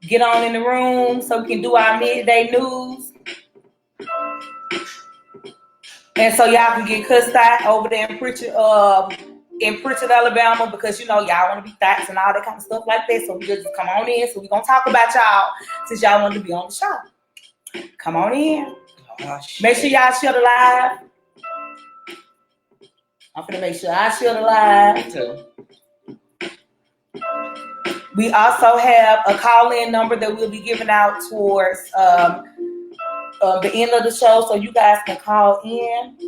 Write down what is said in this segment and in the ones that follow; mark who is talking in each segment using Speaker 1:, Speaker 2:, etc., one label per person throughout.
Speaker 1: get on in the room so we can do our midday news. And so y'all can get cussed out over there in Pritchard, Alabama, because you know y'all want to be thoughts and all that kind of stuff like that. So we just come on in. So we're gonna talk about y'all since y'all want to be on the show. Come on in. Make sure y'all share the live. I'm gonna make sure I share the live too. We also have a call-in number that we'll be giving out towards the end of the show, so you guys can call in.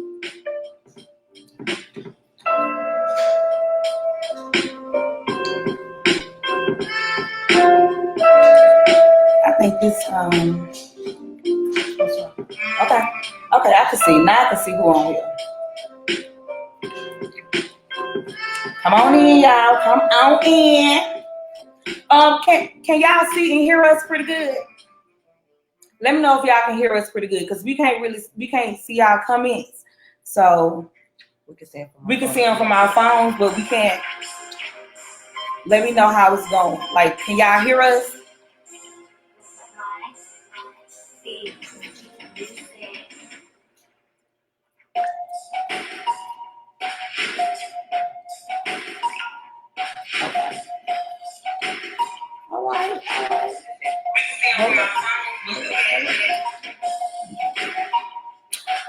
Speaker 1: I think this okay, I can see now. I can see who on here. Come on in, y'all. Come on in. Can y'all see and hear us pretty good? Let me know if y'all can hear us pretty good, because we can't see y'all comments. So we can see them from our phones, but we can't. Let me know how it's going. Like, can y'all hear us? All right.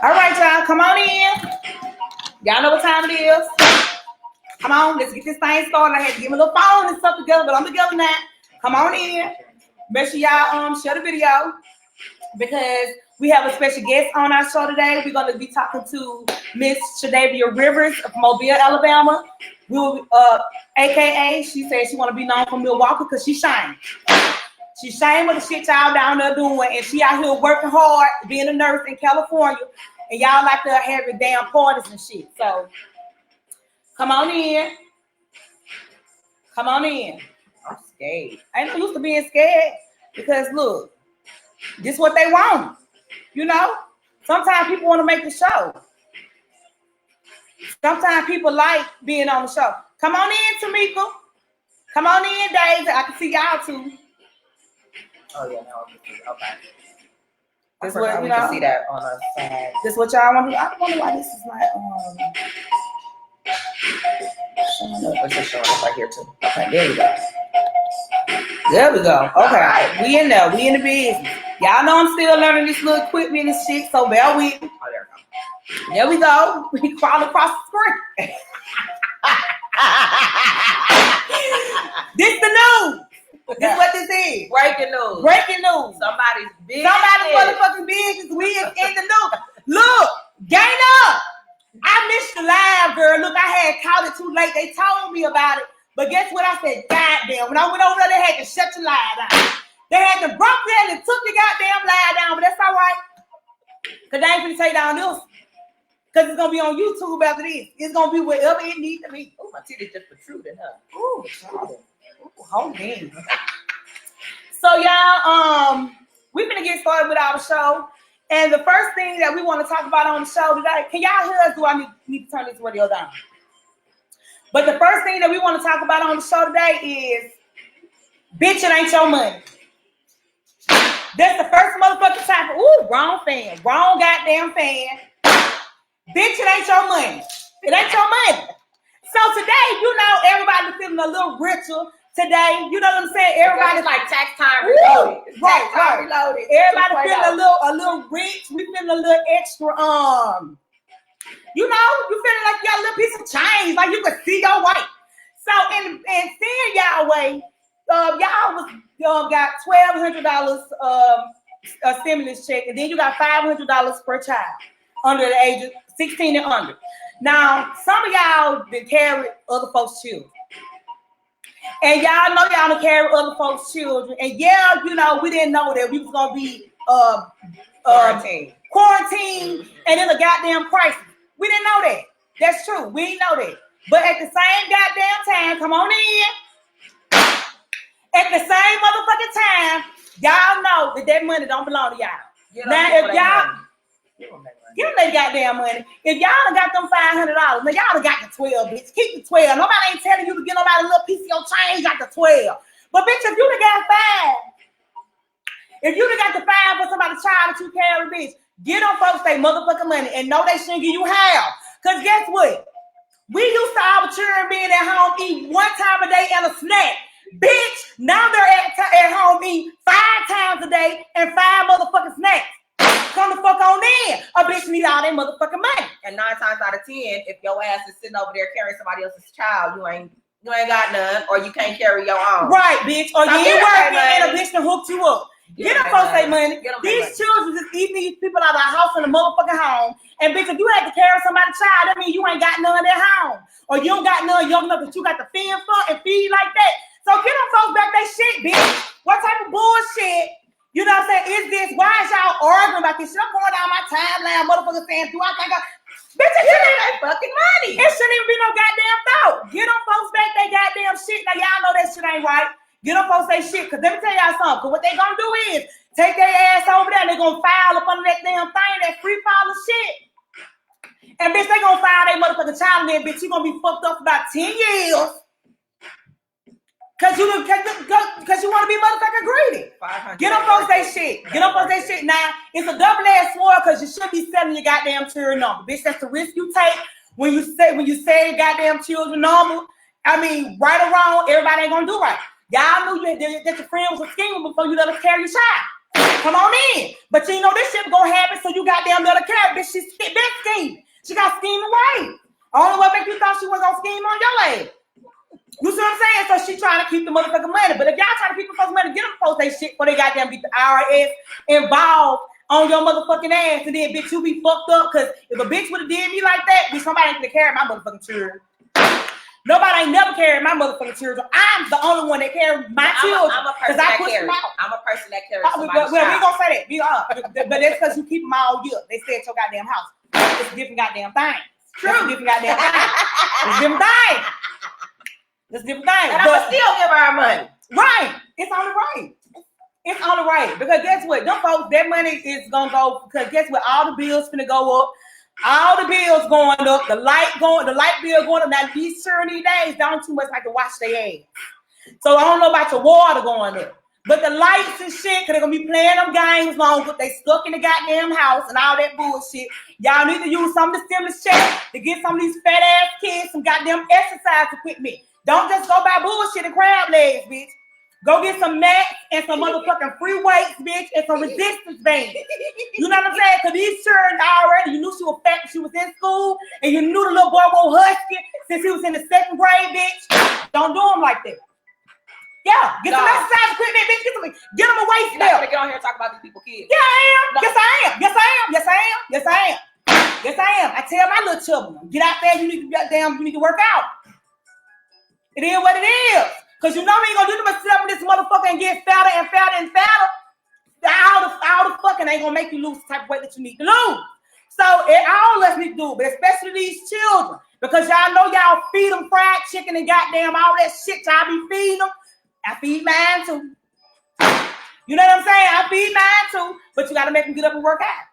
Speaker 1: All right, y'all, come on in. Y'all know what time it is. Come on, let's get this thing started. I had to give me a little phone and stuff together, but I'm together now. Come on in. Make sure y'all share the video, because we have a special guest on our show today. We're going to be talking to Miss Shadavia Rivers of Mobile, Alabama. We will, AKA, she said she want to be known from Milwaukee because she shine. She shine with the shit y'all down there doing, and she out here working hard, being a nurse in California, and y'all like to have your damn parties and shit. So come on in. Come on in. I'm scared. I ain't no used to being scared, because look, this is what they want. You know? Sometimes people want to make the show. Sometimes people like being on the show. Come on in, Tamika. Come on in, Daisy. I can see y'all too. Oh yeah, no, okay. This what we can see that on our side. This what y'all want to do? I wonder why this is not showing up. It's showing up right here too. Okay, there we go. There we go. Okay, right. We in there. We in the business. Y'all know I'm still learning this little equipment and shit, so bear with me. Oh, there we go. There we go. We crawl across the screen. This the news. This is what this is. Breaking news. Breaking news. Somebody's motherfucking business. We is in the news. Look, Gaina, I missed the live, girl. Look, I had called it too late. They told me about it. But guess what? I said, goddamn. When I went over there, they had to shut the live down. They had to broke that and took the goddamn live down. But that's all right. Because they ain't gonna take down this. Because it's going to be on YouTube after this. It's going to be wherever it needs to be. Oh, my titties just protruding, huh? Ooh, hold on. So, y'all, we're going to get started with our show. And the first thing that we want to talk about on the show today, can y'all hear us? Do I need to turn this radio down? But the first thing that we want to talk about on the show today is, bitch, it ain't your money. That's the first motherfucking time. Ooh, wrong fan. Wrong goddamn fan. Bitch, it ain't your money. It ain't your money. So today, you know, everybody feeling a little richer today. You know what I'm saying? Everybody's like tax time reloaded. Right. Reloaded. Everybody feeling a little rich. We feeling a little extra, you know, you feeling like you got a little piece of change, like you can see your way. So in seeing y'all way, y'all got $1,200 a stimulus check, and then you got $500 per child under the age of 16 and under. Now, some of y'all did carry other folks' children. And y'all know y'all done carry other folks' children. And yeah, you know, we didn't know that we was gonna be quarantined and in a goddamn crisis. We didn't know that. That's true. We didn't know that. But at the same goddamn time, come on in. At the same motherfucking time, y'all know that money don't belong to y'all. Now, if y'all give them that goddamn money. If y'all done got them $500, now y'all done got the 12, bitch. Keep the 12. Nobody ain't telling you to get nobody a little piece of your change like the 12. But bitch, if you done got 5, If you done got to find for somebody's child that you carry, bitch, get on folks they motherfucking money and know they shouldn't give you half. Cause guess what? We used to our children being at home eat 1 time a day and a snack. Bitch, now they're at home eat 5 times a day and 5 motherfucking snacks. Come the fuck on in. A bitch need all that motherfucking money.
Speaker 2: And 9 times out of 10, if your ass is sitting over there carrying somebody else's child, you ain't got none, or you can't carry your own.
Speaker 1: Right, bitch. Or you ain't working and a bitch done hooked you up. Get them folks their money. These children just eating these people out of the house in the motherfucking home. And bitch, if you had to carry somebody's child, that means you ain't got none at home. Or you don't got none young enough that you got to fend for and feed like that. So get them folks back their shit, bitch. What type of bullshit? You know what I'm saying? Is this? Why is y'all arguing about this shit? I'm going down my timeline, motherfuckers saying, do I think bitch, it shouldn't even fucking money. It shouldn't even be no goddamn thought. Get them folks back their goddamn shit. Now y'all know that shit ain't right. Get them folks they shit. Cause let me tell y'all something. Cause what they gonna do is take their ass over there and they gonna file up under that damn thing, that free file of shit. And bitch, they gonna file their motherfucking child in there, bitch. You gonna be fucked up for about 10 years. Cause you want to be motherfucking greedy. Get them folks they shit. Get them folks they shit. Now it's a double-edged sword because you should be selling your goddamn children number, bitch. That's the risk you take when you say your goddamn children number. I mean, right or wrong, everybody ain't gonna do right. Y'all knew that your friend was a schemer before you let us carry your child. Come on in, but you know this shit gonna happen, so you goddamn let her carry. Bitch, she's been scheming. She got schemed away. Only what make you thought she was gonna scheme on your leg. You see what I'm saying? So she trying to keep the motherfucking money. But if y'all trying to keep the folks' money, get them folks they shit before they goddamn get the IRS involved on your motherfucking ass. And then, bitch, you be fucked up. Because if a bitch would have did me like that, bitch, somebody ain't gonna carry my motherfucking children. Nobody ain't never carried my motherfucking children. I'm the only one that carries my children. I'm a person that carries.
Speaker 2: I'm a person that carries somebody's
Speaker 1: child. Well, we gonna say that. But that's because you keep them all year. They stay at your goddamn house. It's a different goddamn thing. True. It's a different goddamn thing. It's a different thing. It's a different thing.
Speaker 2: And I'm gonna still give her our money.
Speaker 1: Right. It's only right. It's only right. Because guess what? Them folks, that money is gonna go, because guess what? All the bills finna go up. All the bills going up. The light bill going up. Now these tyranny days don't too much like to wash their ass. So I don't know about your water going up. But the lights and shit, because they're gonna be playing them games long, but they stuck in the goddamn house and all that bullshit. Y'all need to use some of the stimulus checks to get some of these fat ass kids some goddamn exercise equipment. Don't just go buy bullshit and crab legs, bitch. Go get some mats and some motherfucking free weights, bitch, and some resistance bands. You know what I'm saying? Because these children already, you knew she was fat when she was in school, and you knew the little boy was husky since he was in the 2nd grade, bitch. Don't do them like that. Yeah, get some exercise equipment, bitch. Get them a waist belt.
Speaker 2: You're not gonna get on here and talk about these people's kids.
Speaker 1: Yeah, I am. No. Yes, I am. Yes, I am. Yes, I am. Yes, I am. Yes, I am. I tell my little children, get out there. You need to work out. It is what it is. Because you know we ain't gonna do nothing but sit up in this motherfucker and get fatter and fatter and fatter. All the fucking ain't gonna make you lose the type of weight that you need to lose. So all of us need to do it, but especially these children. Because y'all know y'all feed them fried chicken and goddamn all that shit y'all be feeding them. I feed mine too. You know what I'm saying? I feed mine too. But you gotta make them get up and work out.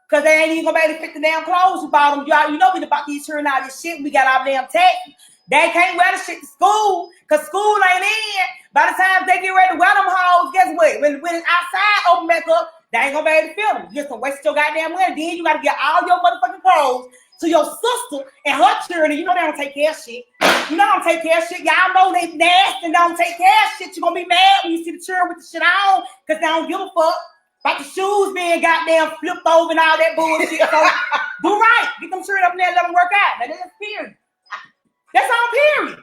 Speaker 1: Because they ain't even gonna be able to fit the damn clothes you bought them. Y'all, you know we about these children out this shit. We got our damn taxes. They can't wear the shit to school because school ain't in. By the time they get ready to wear them hoes, guess what? When it's outside, open back up, they ain't gonna be able to feel them. You just gonna waste your goddamn money. Then you gotta get all your motherfucking clothes to your sister and her children. You know they don't take care of shit. You know they don't take care of shit. Y'all know they nasty and don't take care of shit. You're gonna be mad when you see the children with the shit on because they don't give a fuck. Like the shoes being goddamn flipped over and all that bullshit. So do right. Get them children up in there and let them work out. Now that's period. That's all period.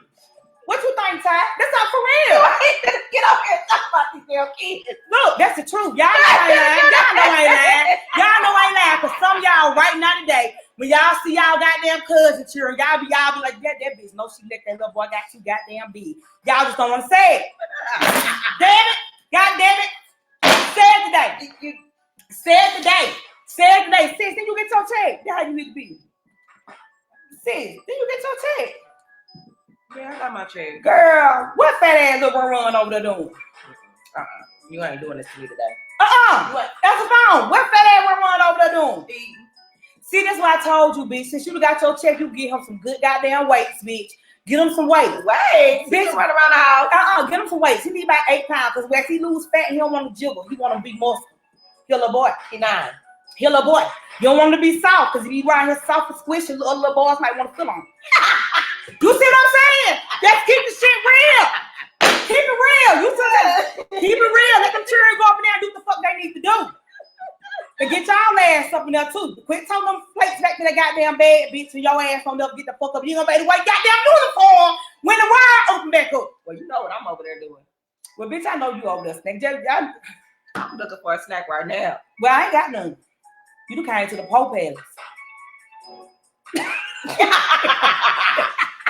Speaker 1: What you think, Ty? That's all for real.
Speaker 2: Get up here and talk about these damn kids.
Speaker 1: Look, that's the truth. Y'all know I ain't lying. Y'all know I ain't lying. Y'all know I ain't lying. Because some of y'all right now today, when y'all see y'all goddamn cousin children, y'all be like, that bitch, no, she let that little boy got too goddamn big. Y'all just don't want to say it. Damn it. God damn it. Say it today. Say it today. Say it today. Sis, then you get your check. That's how you need to be. Sis, then you get your check.
Speaker 2: Yeah, I got my check.
Speaker 1: Girl, what fat ass little run over there doing?
Speaker 2: You ain't doing this to me today.
Speaker 1: What? That's the phone. What fat ass run over there doing? See, that's what I told you, bitch. Since you got your check, you get him some good goddamn weights, bitch. Get him some weights.
Speaker 2: Bitch, run around the house.
Speaker 1: Get him some weights. He need about 8 pounds because when he lose fat, he don't want to jiggle. He want to be muscle. He a little boy.
Speaker 2: He 9.
Speaker 1: He a little boy. You don't want him to be soft because if he around here soft and squishy, little boys might want to fill on him. You see what I'm saying? Let's keep the shit real. Keep it real. You see that? Keep it real. Let them children go up in there and do what the fuck they need to do. And get y'all ass up in there too. Quit telling them plates back to that goddamn bed, bitch, and your ass don't never get the fuck up. You gonna be the white goddamn uniform when the wire open back up.
Speaker 2: Well, you know what I'm over there doing.
Speaker 1: Well, bitch, I know you over there, snack.
Speaker 2: I'm looking for a snack right now.
Speaker 1: Well, I ain't got none. You done came to the Pope Palace.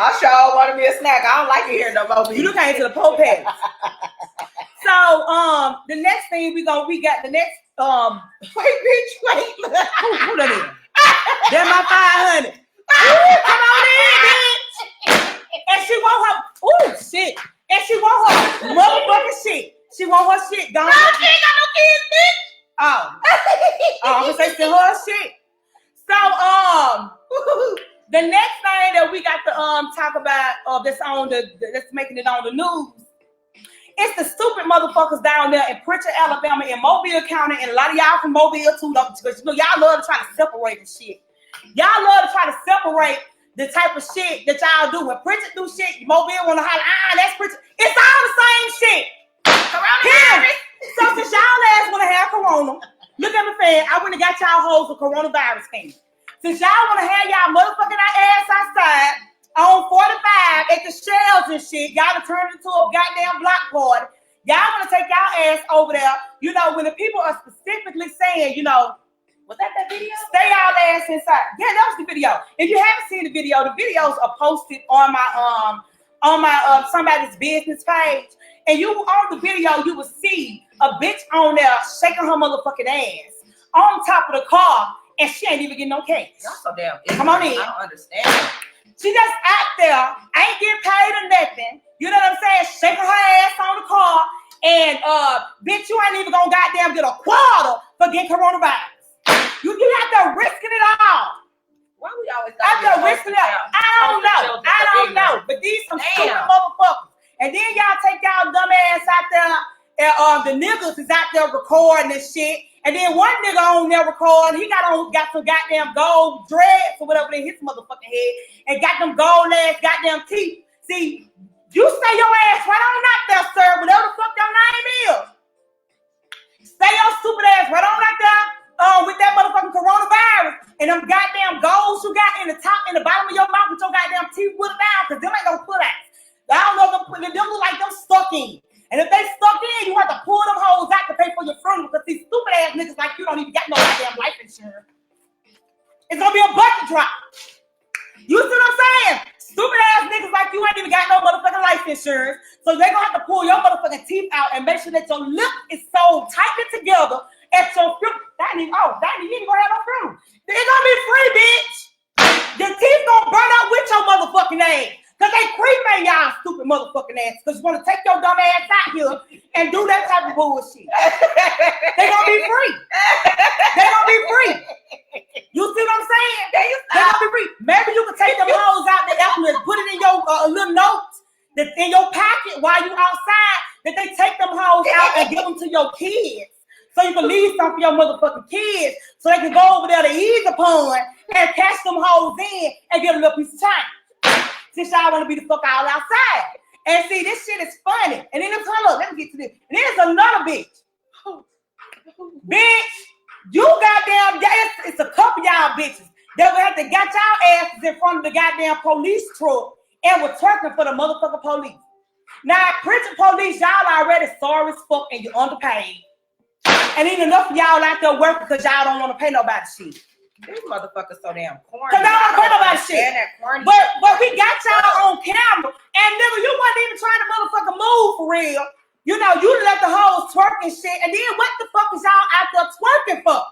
Speaker 2: I sure want to be a snack. I don't like it here no more.
Speaker 1: You done came to the Pope Palace. So, the next thing we got the next
Speaker 2: wait.
Speaker 1: Who that is? That's my 500. Come on in, bitch. And she want her shit. And she want her motherfucking shit. She want her shit done.
Speaker 2: No, she ain't got no kids, bitch.
Speaker 1: I'm gonna say her shit. So the next thing that we got to talk about that's making it on the news. It's the stupid motherfuckers down there in Pritchard, Alabama, in Mobile County, and a lot of y'all from Mobile too, because y'all love to try to separate the shit. Y'all love to try to separate the type of shit that y'all do. When Pritchard do shit, Mobile wanna holler, that's Pritchard. It's all the same shit. Coronavirus. So since y'all ass wanna have corona, look at me fan, I wouldn't have got y'all hoes a coronavirus thing. Since y'all wanna have y'all motherfucking ass outside on 45 at the shells and shit, y'all to turn it into a goddamn block party. Y'all want to take y'all ass over there. You know, when the people are specifically saying, you know,
Speaker 2: was that video?
Speaker 1: Stay y'all ass inside. Yeah, that was the video. If you haven't seen the videos are posted on my somebody's business page. And you on the video, you will see a bitch on there shaking her motherfucking ass on top of the car, and she ain't even getting no cash.
Speaker 2: Y'all so damn.
Speaker 1: Come on in.
Speaker 2: I don't understand.
Speaker 1: She just out there, ain't getting paid or nothing. You know what I'm saying? Shaking her ass on the car. And bitch, you ain't even gonna goddamn get a quarter for getting coronavirus. You out there risking it all.
Speaker 2: Why we always
Speaker 1: out there risking it all? I don't know. But these some stupid motherfuckers. And then y'all take y'all dumb ass out there, and the niggas is out there recording this shit. And then one nigga on there recording, he got some goddamn gold dreads or whatever in his motherfucking head, and got them gold ass goddamn teeth. See, you stay your ass right on out there, sir, whatever the fuck your name is. Stay your stupid ass right on out there with that motherfucking coronavirus and them goddamn golds you got in the top and the bottom of your mouth with your goddamn teeth with it down, because them ain't no put out. I don't know, them look like them stuck in. And if they stuck in, you have to pull them hoes out to pay for your funeral, because these stupid ass niggas like you don't even got no goddamn life insurance. It's gonna be a bucket drop. You see what I'm saying? Stupid ass niggas like you ain't even got no motherfucking life insurance. So they gonna have to pull your motherfucking teeth out and make sure that your lip is so tightly together at your funeral. That ain't even gonna have no funeral. It's gonna be free, bitch. Your teeth gonna burn out with your motherfucking ass. Because they creeping y'all stupid motherfucking ass. Because you want to take your dumb ass out here and do that type of bullshit. They gonna be free. They gonna be free. You see what I'm saying? They gonna be free. Maybe you can take them hoes out there and put it in your little notes that's in your pocket while you outside, that they take them hoes out and give them to your kids. So you can leave some for your motherfucking kids so they can go over there to ease upon and catch them hoes in and get a little piece of time. Since y'all want to be the fuck all outside. And see, this shit is funny. And then let me get to this. And there's another bitch. Bitch, you goddamn, it's a couple y'all bitches that would have to got y'all asses in front of the goddamn police truck and were twerking for the motherfucking police. Now, Pritchard police, y'all already sorry as fuck and you're underpaid. And ain't enough of y'all out there working because y'all don't want to pay nobody shit.
Speaker 2: These motherfuckers so damn corny.
Speaker 1: Cause I don't care about shit. But we got y'all on camera, and nigga, you wasn't even trying to motherfucking move for real. You know, you let the hoes twerk and shit, and then what the fuck is y'all out there twerking for?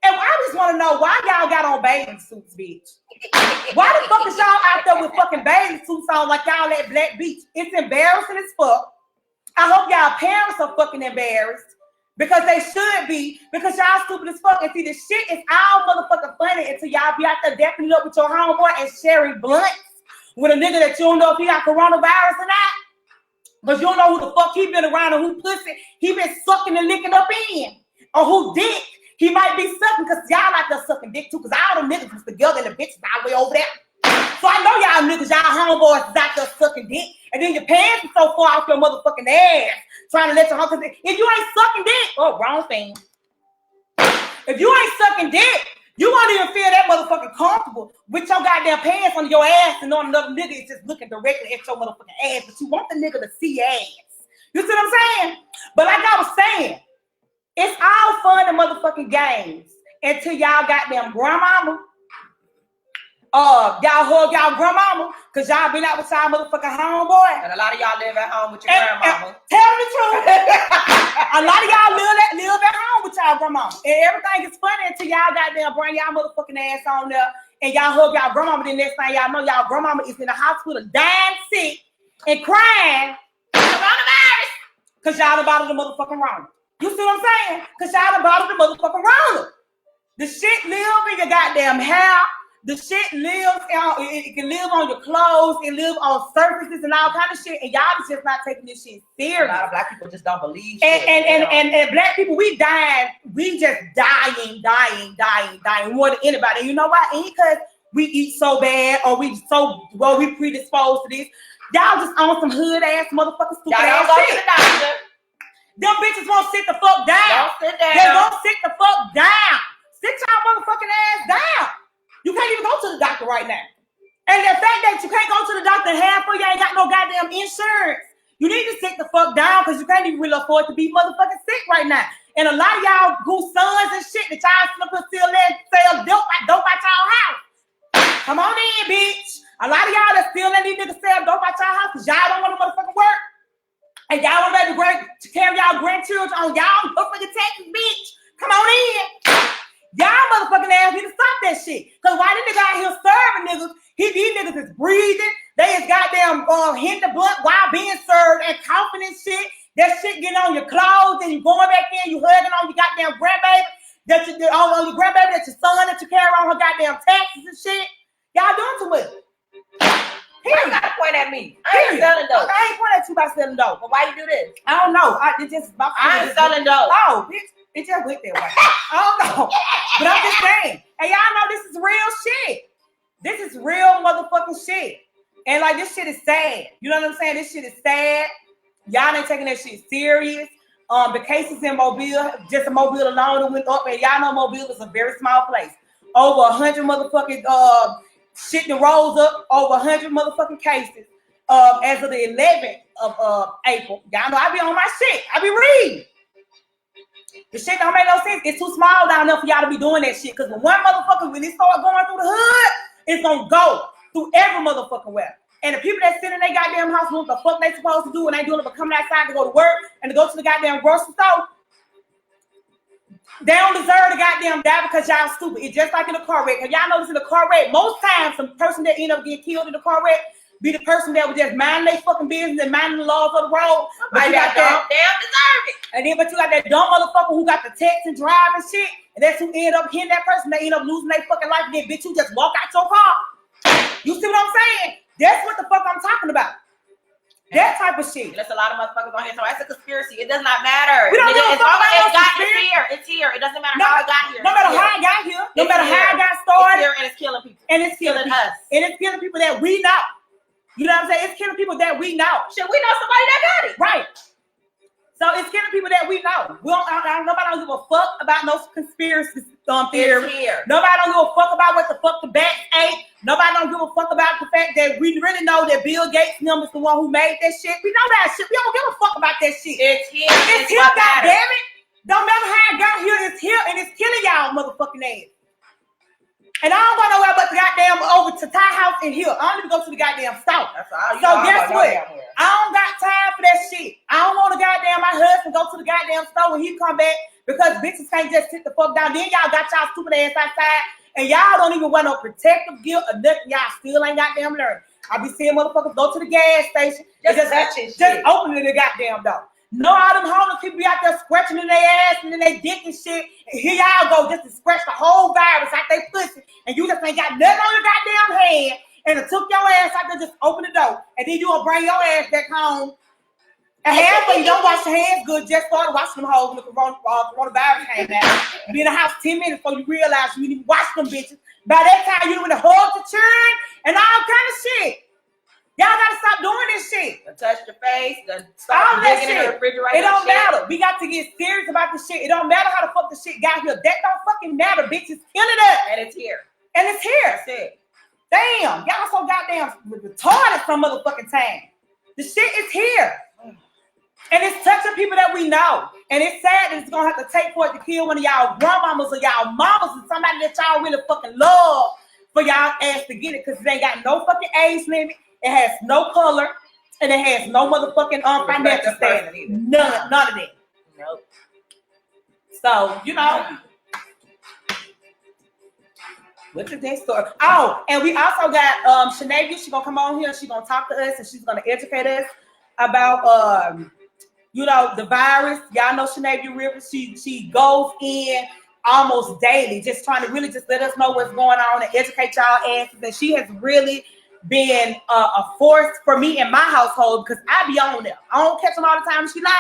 Speaker 1: And I just want to know why y'all got on bathing suits, bitch. Why the fuck is y'all out there with fucking bathing suits on like y'all at Black Beach? It's embarrassing as fuck. I hope y'all parents are fucking embarrassed. Because they should be, because y'all stupid as fuck. And see, this shit is all motherfucking funny until y'all be out there dapping up with your homeboy and sharing blunts with a nigga that you don't know if he got coronavirus or not. Because you don't know who the fuck he been around or who pussy he been sucking and licking up in. Or who dick he might be sucking, because y'all like to sucking dick too, because all them niggas was together and the bitches all the way over there. So I know y'all niggas, y'all homeboys is out there sucking dick, and then your pants are so far off your motherfucking ass trying to let your husband. If you ain't sucking dick, oh, wrong thing. If you ain't sucking dick, you won't even feel that motherfucking comfortable with your goddamn pants on your ass and on another nigga is just looking directly at your motherfucking ass, but you want the nigga to see your ass. You see what I'm saying? But like I was saying, it's all fun and motherfucking games until y'all goddamn grandmama. Y'all hug y'all grandmama because y'all been out with y'all motherfucking homeboy.
Speaker 2: And a lot of y'all live at home with your grandmama.
Speaker 1: Tell me the truth. A lot of y'all live at home with y'all grandmama. And everything is funny until y'all goddamn bring y'all motherfucking ass on there and y'all hug y'all grandmama. Then next thing y'all know, y'all grandmama is in the hospital dying sick and crying coronavirus because y'all about the motherfucking wrong. You see what I'm saying? Because y'all about the motherfucking wrong. The shit live in your goddamn hair. The shit lives on, it can live on your clothes, it lives on surfaces and all kind of shit, and y'all is just not taking this shit serious.
Speaker 2: A lot of black people just don't believe
Speaker 1: shit. And black people, we dying, we just dying more than anybody. And you know why? Ain't because we eat so bad or we predisposed to this. Y'all just on some hood ass motherfucking stupid
Speaker 2: y'all
Speaker 1: ass shit.
Speaker 2: To the doctor.
Speaker 1: Them bitches won't sit the fuck down.
Speaker 2: Don't sit down.
Speaker 1: They won't sit the fuck down. Sit y'all motherfucking ass down. You can't even go to the doctor right now. And the fact that you can't go to the doctor half for you ain't got no goddamn insurance. You need to sit the fuck down because you can't even really afford to be motherfucking sick right now. And a lot of y'all who sons and shit that y'all still sell dope at y'all house. Come on in, bitch. A lot of y'all that still let these niggas sell dope at y'all house because y'all don't want to motherfucking work. And y'all want to carry y'all grandchildren on y'all motherfucking taxes, bitch. Come on in. Y'all motherfucking ass need to stop that shit. Cause while this nigga out here serving niggas, these niggas is breathing. They is goddamn hitting the blunt while being served and coughing and shit. That shit getting on your clothes and you going back in, you hugging on your goddamn grandbaby, on your grandbaby that your son that you carry on her goddamn taxes and shit. Y'all doing too much.
Speaker 2: You gotta point at me. I ain't selling dope.
Speaker 1: I ain't pointing at you by selling dope.
Speaker 2: But why you do this?
Speaker 1: I don't know. I
Speaker 2: ain't selling dope.
Speaker 1: Oh, bitch. It just went that way. I don't know. But I'm just saying. And y'all know this is real shit. This is real motherfucking shit. And like this shit is sad. You know what I'm saying? This shit is sad. Y'all ain't taking that shit serious. The cases in Mobile, just in Mobile alone, went up. And y'all know Mobile is a very small place. Over 100 motherfucking shit that rolls up. Over 100 motherfucking cases. As of the 11th of April. Y'all know I be on my shit. I be reading. The shit don't make no sense. It's too small down there for y'all to be doing that shit. Because when one motherfucker, when it start going through the hood, it's gonna go through every motherfucking way. And the people that sit in their goddamn house, what the fuck they supposed to do when they doing it, but coming outside to go to work and to go to the goddamn grocery store, they don't deserve to goddamn die because y'all stupid. It's just like in a car wreck. Cause y'all notice in a car wreck, most times the person that end up getting killed in the car wreck be the person that was just minding their fucking business and minding the laws of the road. But you got that
Speaker 2: damn deserve it.
Speaker 1: And then, but you got that dumb motherfucker who got the text and drive and shit, and that's who end up hitting that person. They end up losing their fucking life. And then, bitch, you just walk out your car. You see what I'm saying? That's what the fuck I'm talking about. That type of shit.
Speaker 2: There's a lot of motherfuckers on here. So that's a conspiracy. It does not matter.
Speaker 1: We don't give a fuck about
Speaker 2: it's here. It's here. It doesn't matter how it got here.
Speaker 1: No matter how it got here. No matter how it got started.
Speaker 2: It's here and it's killing people.
Speaker 1: And it's killing us. And it's killing people that we know. You know what I'm saying? It's killing people that we know.
Speaker 2: Shit, we know somebody that got it.
Speaker 1: Right. So it's killing people that we know. Nobody don't give a fuck about no conspiracy theory. Nobody don't give a fuck about what the fuck the bats ate. Nobody don't give a fuck about the fact that we really know that Bill Gates is the one who made that shit. We know that shit. We don't give a fuck about that shit.
Speaker 2: It's here.
Speaker 1: It's here, goddammit. Don't matter how it got here. It's here and it's killing y'all motherfucking ass. And I don't want nowhere but the goddamn over to Thai house in here. I don't even go to the goddamn store. So guess what? I don't got time for that shit. I don't want to goddamn my husband go to the goddamn store when he come back because bitches can't just sit the fuck down. Then y'all got y'all stupid ass outside and y'all don't even want no protective gear or nothing. Y'all still ain't goddamn learning. I be seeing motherfuckers go to the gas station just opening the goddamn door. No, all them homeless people be out there scratching in their ass and in their dick and shit. And here y'all go just to scratch the whole virus out their pussy. And you just ain't got nothing on your goddamn hand. and it took your ass out there, just open the door, and then you gonna bring your ass back home. And half of you don't wash your hands good, just started washing them hoes when the coronavirus came out. Be in the house 10 minutes before you realize you need to wash them bitches. By that time, you would have hugged the children and all kind of shit. Y'all gotta stop doing this shit.
Speaker 2: Touch your face, stop digging in the refrigerator.
Speaker 1: It don't matter. We got to get serious about this shit. It don't matter how the fuck the shit got here. That don't fucking matter, bitch. It's killing us.
Speaker 2: And it's here.
Speaker 1: And it's here.
Speaker 2: That's it.
Speaker 1: Damn, y'all so goddamn retarded some motherfucking time. The shit is here. And it's touching people that we know. And it's sad that it's gonna have to take for it to kill one of y'all grandmamas or y'all mamas and somebody that y'all really fucking love for y'all ass to get it, because it ain't got no fucking age limit, it has no color, and it has no motherfucking financial standard. None of that.
Speaker 2: Nope.
Speaker 1: So, you know. What's the next story? Oh, and we also got Shanavia. She's gonna come on here, she's gonna talk to us, and she's gonna educate us about you know, the virus. Y'all know Shanavia Rivers. She goes in almost daily, just trying to really just let us know what's going on and educate y'all asses. And she has really been a force for me in my household, because I be on there. I don't catch them all the time when she live,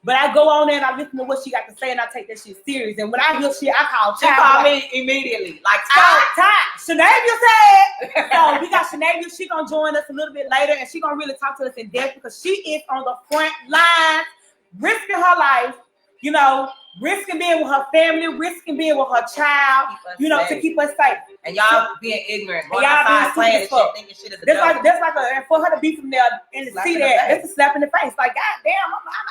Speaker 1: but I go on there and I listen to what she got to say, and I take that shit serious. And when I hear shit, I call
Speaker 2: She called me immediately. Like,
Speaker 1: time. Shanavia said. So we got Shanavia. She gonna join us a little bit later, and she gonna really talk to us in depth, because she is on the front lines, risking her life, you know, risking being with her family, risking being with her child, you know, to keep us safe.
Speaker 2: And y'all being ignorant, going outside playing and shit, thinking shit is a joke.
Speaker 1: That's like and for her to be from there and to see that, it's a slap in the face. Like, goddamn,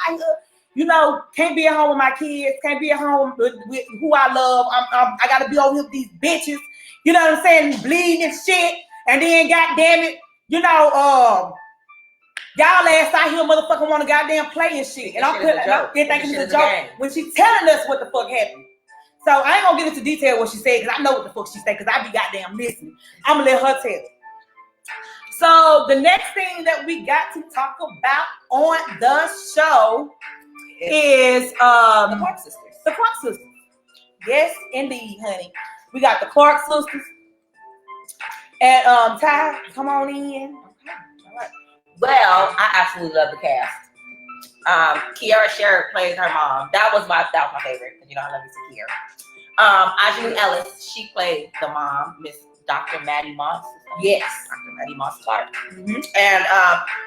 Speaker 1: I'm out here, you know, can't be at home with my kids, can't be at home with who I love. I gotta be over here with these bitches, you know what I'm saying, bleeding and shit. And then, goddamn it, you know, y'all ass out here motherfucking want to goddamn play and shit. And I'm thinking it's a joke when she's telling us what the fuck happened. So I ain't gonna get into detail what she said, because I know what the fuck she said, because I be goddamn listening. I'm gonna let her tell it. So the next thing that we got to talk about on the show is the
Speaker 2: Clark sisters.
Speaker 1: The Clark sisters. Yes, indeed, honey. We got the Clark sisters. And Ty, come on in.
Speaker 2: All right. Well, I absolutely love the cast. Kiara Sherritt plays her mom. That was my favorite, because you know I love me some Kiara. Aunjanue Ellis, she played the mom, Miss Dr. Maddie Moss.
Speaker 1: Yes,
Speaker 2: Dr. Maddie Moss Clark. Mm-hmm. And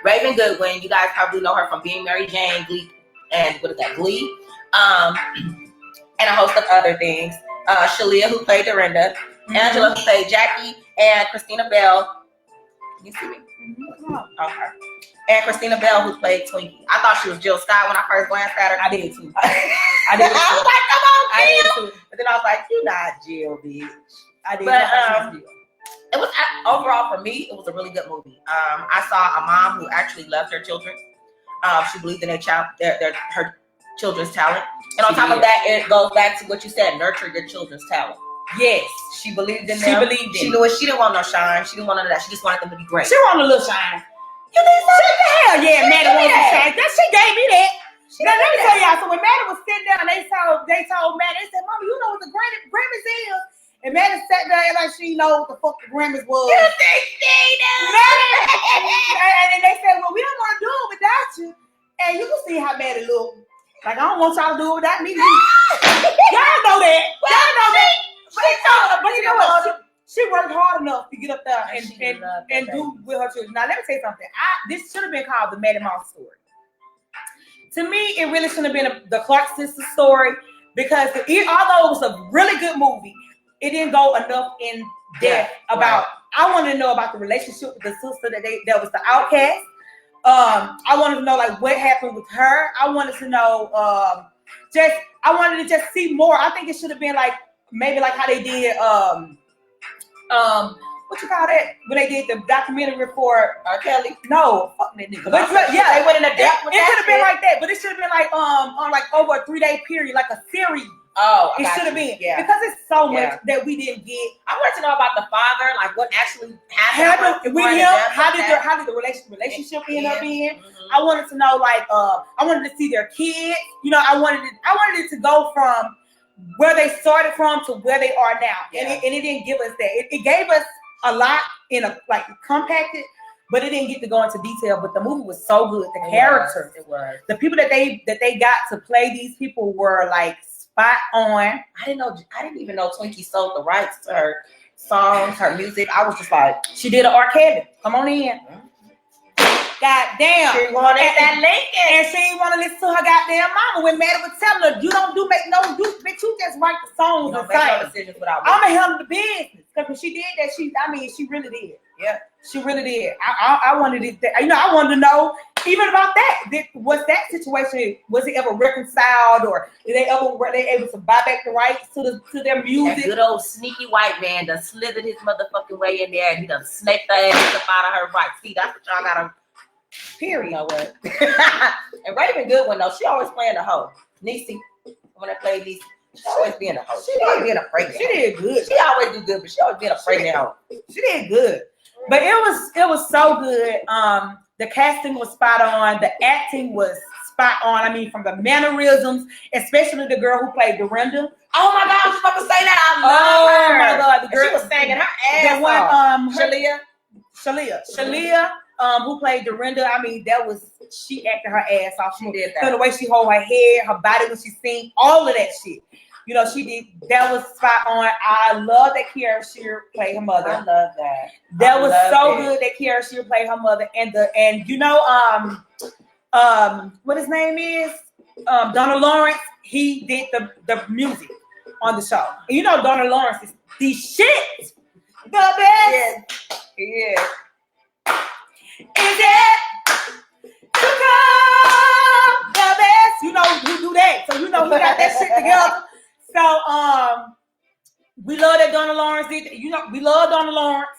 Speaker 2: Raven Goodwin, you guys probably know her from Being Mary Jane, Glee, and what is that, Glee? And a host of other things. Shalia, who played Dorinda. Mm-hmm. Angela, who played Jackie, and Christina Bell. Can you see me? Mm-hmm. Okay. And Christina Bell, who played Twinkie. I thought she was Jill Scott when I first glanced at her.
Speaker 1: I did too.
Speaker 2: I was like, come on, Jill. But then I was like, you're not Jill, bitch.
Speaker 1: I did.
Speaker 2: But it was overall for me, it was a really good movie. I saw a mom who actually loved her children. She believed in her children's talent. And on top of that, it goes back to what you said: nurture your children's talent.
Speaker 1: Yes,
Speaker 2: she believed in them. She knew it. She didn't want no shine. She didn't want none of that. She just wanted them to be great.
Speaker 1: She wanted a little shine. You think so? Hell yeah, Maddie wanted to shine. She gave me that. Now let me tell y'all. So when Maddie was sitting down, they told Maddie, they said, "Mama, you know what the Grammys is?" And Maddie sat there like she know what the fuck the Grammys was.
Speaker 2: You think she knew?
Speaker 1: And they said, "Well, we don't want to do it without you." And you can see how Maddie looked. Like, I don't want y'all to do it without me. Y'all know that. Y'all know that. But you know what? She worked hard enough to get up there and do with her children. Now, let me tell you something. This should have been called the Maddie Moss story. To me, it really shouldn't have been the Clark sisters story, because although it was a really good movie, it didn't go enough in depth about. I wanted to know about the relationship with the sister that was the outcast. I wanted to know like what happened with her. I wanted to know I wanted to just see more. I think it should have been like maybe like how they did what you call that when they did the documentary for R. Kelly. No, fuck that nigga. But yeah, they went in a depth with it. It could have been like that, but it should have been like on like over a 3-day period, like a series.
Speaker 2: Oh,
Speaker 1: it should have been, because it's so much that we didn't get.
Speaker 2: I wanted to know about the father, like what actually happened
Speaker 1: with him. How did the relationship end up being? Mm-hmm. I wanted to know, like, I wanted to see their kids. You know, I wanted it to go from where they started from to where they are now, and it didn't give us that. It gave us a lot in a like compacted, but it didn't get to go into detail. But the movie was so good. The characters,
Speaker 2: it was.
Speaker 1: The people that they got to play these people were like spot on.
Speaker 2: I didn't even know Twinkie sold the rights to her songs, her music. I was just like,
Speaker 1: she did an R. Kelly. Come on in. God damn.
Speaker 2: She wanted that Lincoln.
Speaker 1: And she didn't want to listen to her goddamn mama when Maddie was telling her, you don't make no, bitch, you just write the songs and
Speaker 2: make no decisions without me.
Speaker 1: I'm going to handle the business. Because when she did that, she really did.
Speaker 2: Yeah.
Speaker 1: She really did. I wanted it. I wanted to know even about that. Was that situation, was it ever reconciled, or were they able to buy back the rights to their music?
Speaker 2: That good old sneaky white man done slithered his motherfucking way in there, and he done snaked her ass up out of her rights. See, that's what y'all gotta. Period. You know what? And Raven Goodwin, though, she always playing the hoe. Niecy, when I play Niecy, she always being a hoe. She always being a pregnant.
Speaker 1: She did good.
Speaker 2: She always do good, but she always being a pregnant hoe.
Speaker 1: She did good. But it was so good. The casting was spot on. The acting was spot on. I mean, from the mannerisms, especially the girl who played Dorinda.
Speaker 2: Oh my God, I was about to say that. I love her.
Speaker 1: Oh my God, the girl,
Speaker 2: she was singing her ass off.
Speaker 1: Shalia, who played Dorinda. I mean, she acted her ass off.
Speaker 2: She did that.
Speaker 1: The way she hold her head, her body when she sing, all of that shit. You know, she did. That was spot on. I love that Kiara Shear played her mother.
Speaker 2: I love that.
Speaker 1: That was so good that Kiara Shear played her mother. And you know, what his name is? Donald Lawrence. He did the music on the show. And you know, Donald Lawrence is the shit. The best.
Speaker 2: Yeah. Yeah.
Speaker 1: Is it to come the best? You know, he do that. So you know he got that shit together. So we love that Donald Lawrence did. You know, we love Donald Lawrence.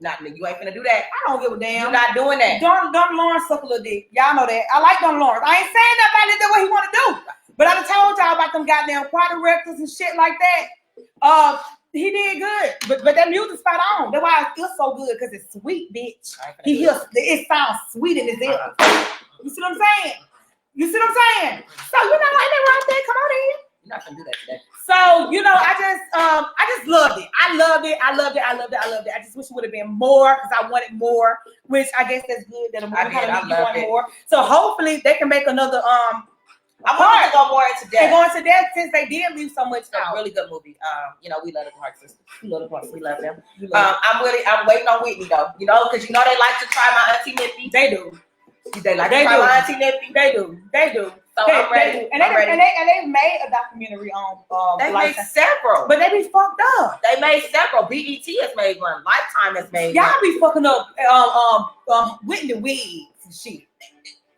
Speaker 2: Not me. You ain't finna do that.
Speaker 1: I don't give a damn.
Speaker 2: You're not doing that.
Speaker 1: Donald Lawrence suck a little dick. Y'all know that. I like Donald Lawrence. I ain't saying nobody did what he want to do. But I done told y'all about them goddamn choir directors and shit like that. He did good. But that music's spot on. That's why it feels so good, because it's sweet, bitch. It sounds sweet in his ear. You see what I'm saying? So, you know, like that right there. Come on in.
Speaker 2: You're not gonna do that today.
Speaker 1: So, you know, I just loved it. I loved it. I just wish it would have been more, because I wanted more, which I guess that's good that a movie kind of make you want more. So hopefully they can make another
Speaker 2: I want to go more into that.
Speaker 1: They're going to that since they did leave so much out.
Speaker 2: Really good movie. You know, we love the Clark sisters. We love them. I'm waiting on Whitney though. You know, because you know they like to try my Auntie Nippy.
Speaker 1: They do.
Speaker 2: They like to try my Auntie Nippy.
Speaker 1: They do. So
Speaker 2: I'm ready.
Speaker 1: And they made a documentary on.
Speaker 2: They made several,
Speaker 1: but they be fucked up.
Speaker 2: They made several. BET has made one. Lifetime has made one.
Speaker 1: Y'all be fucking up Whitney wigs and shit.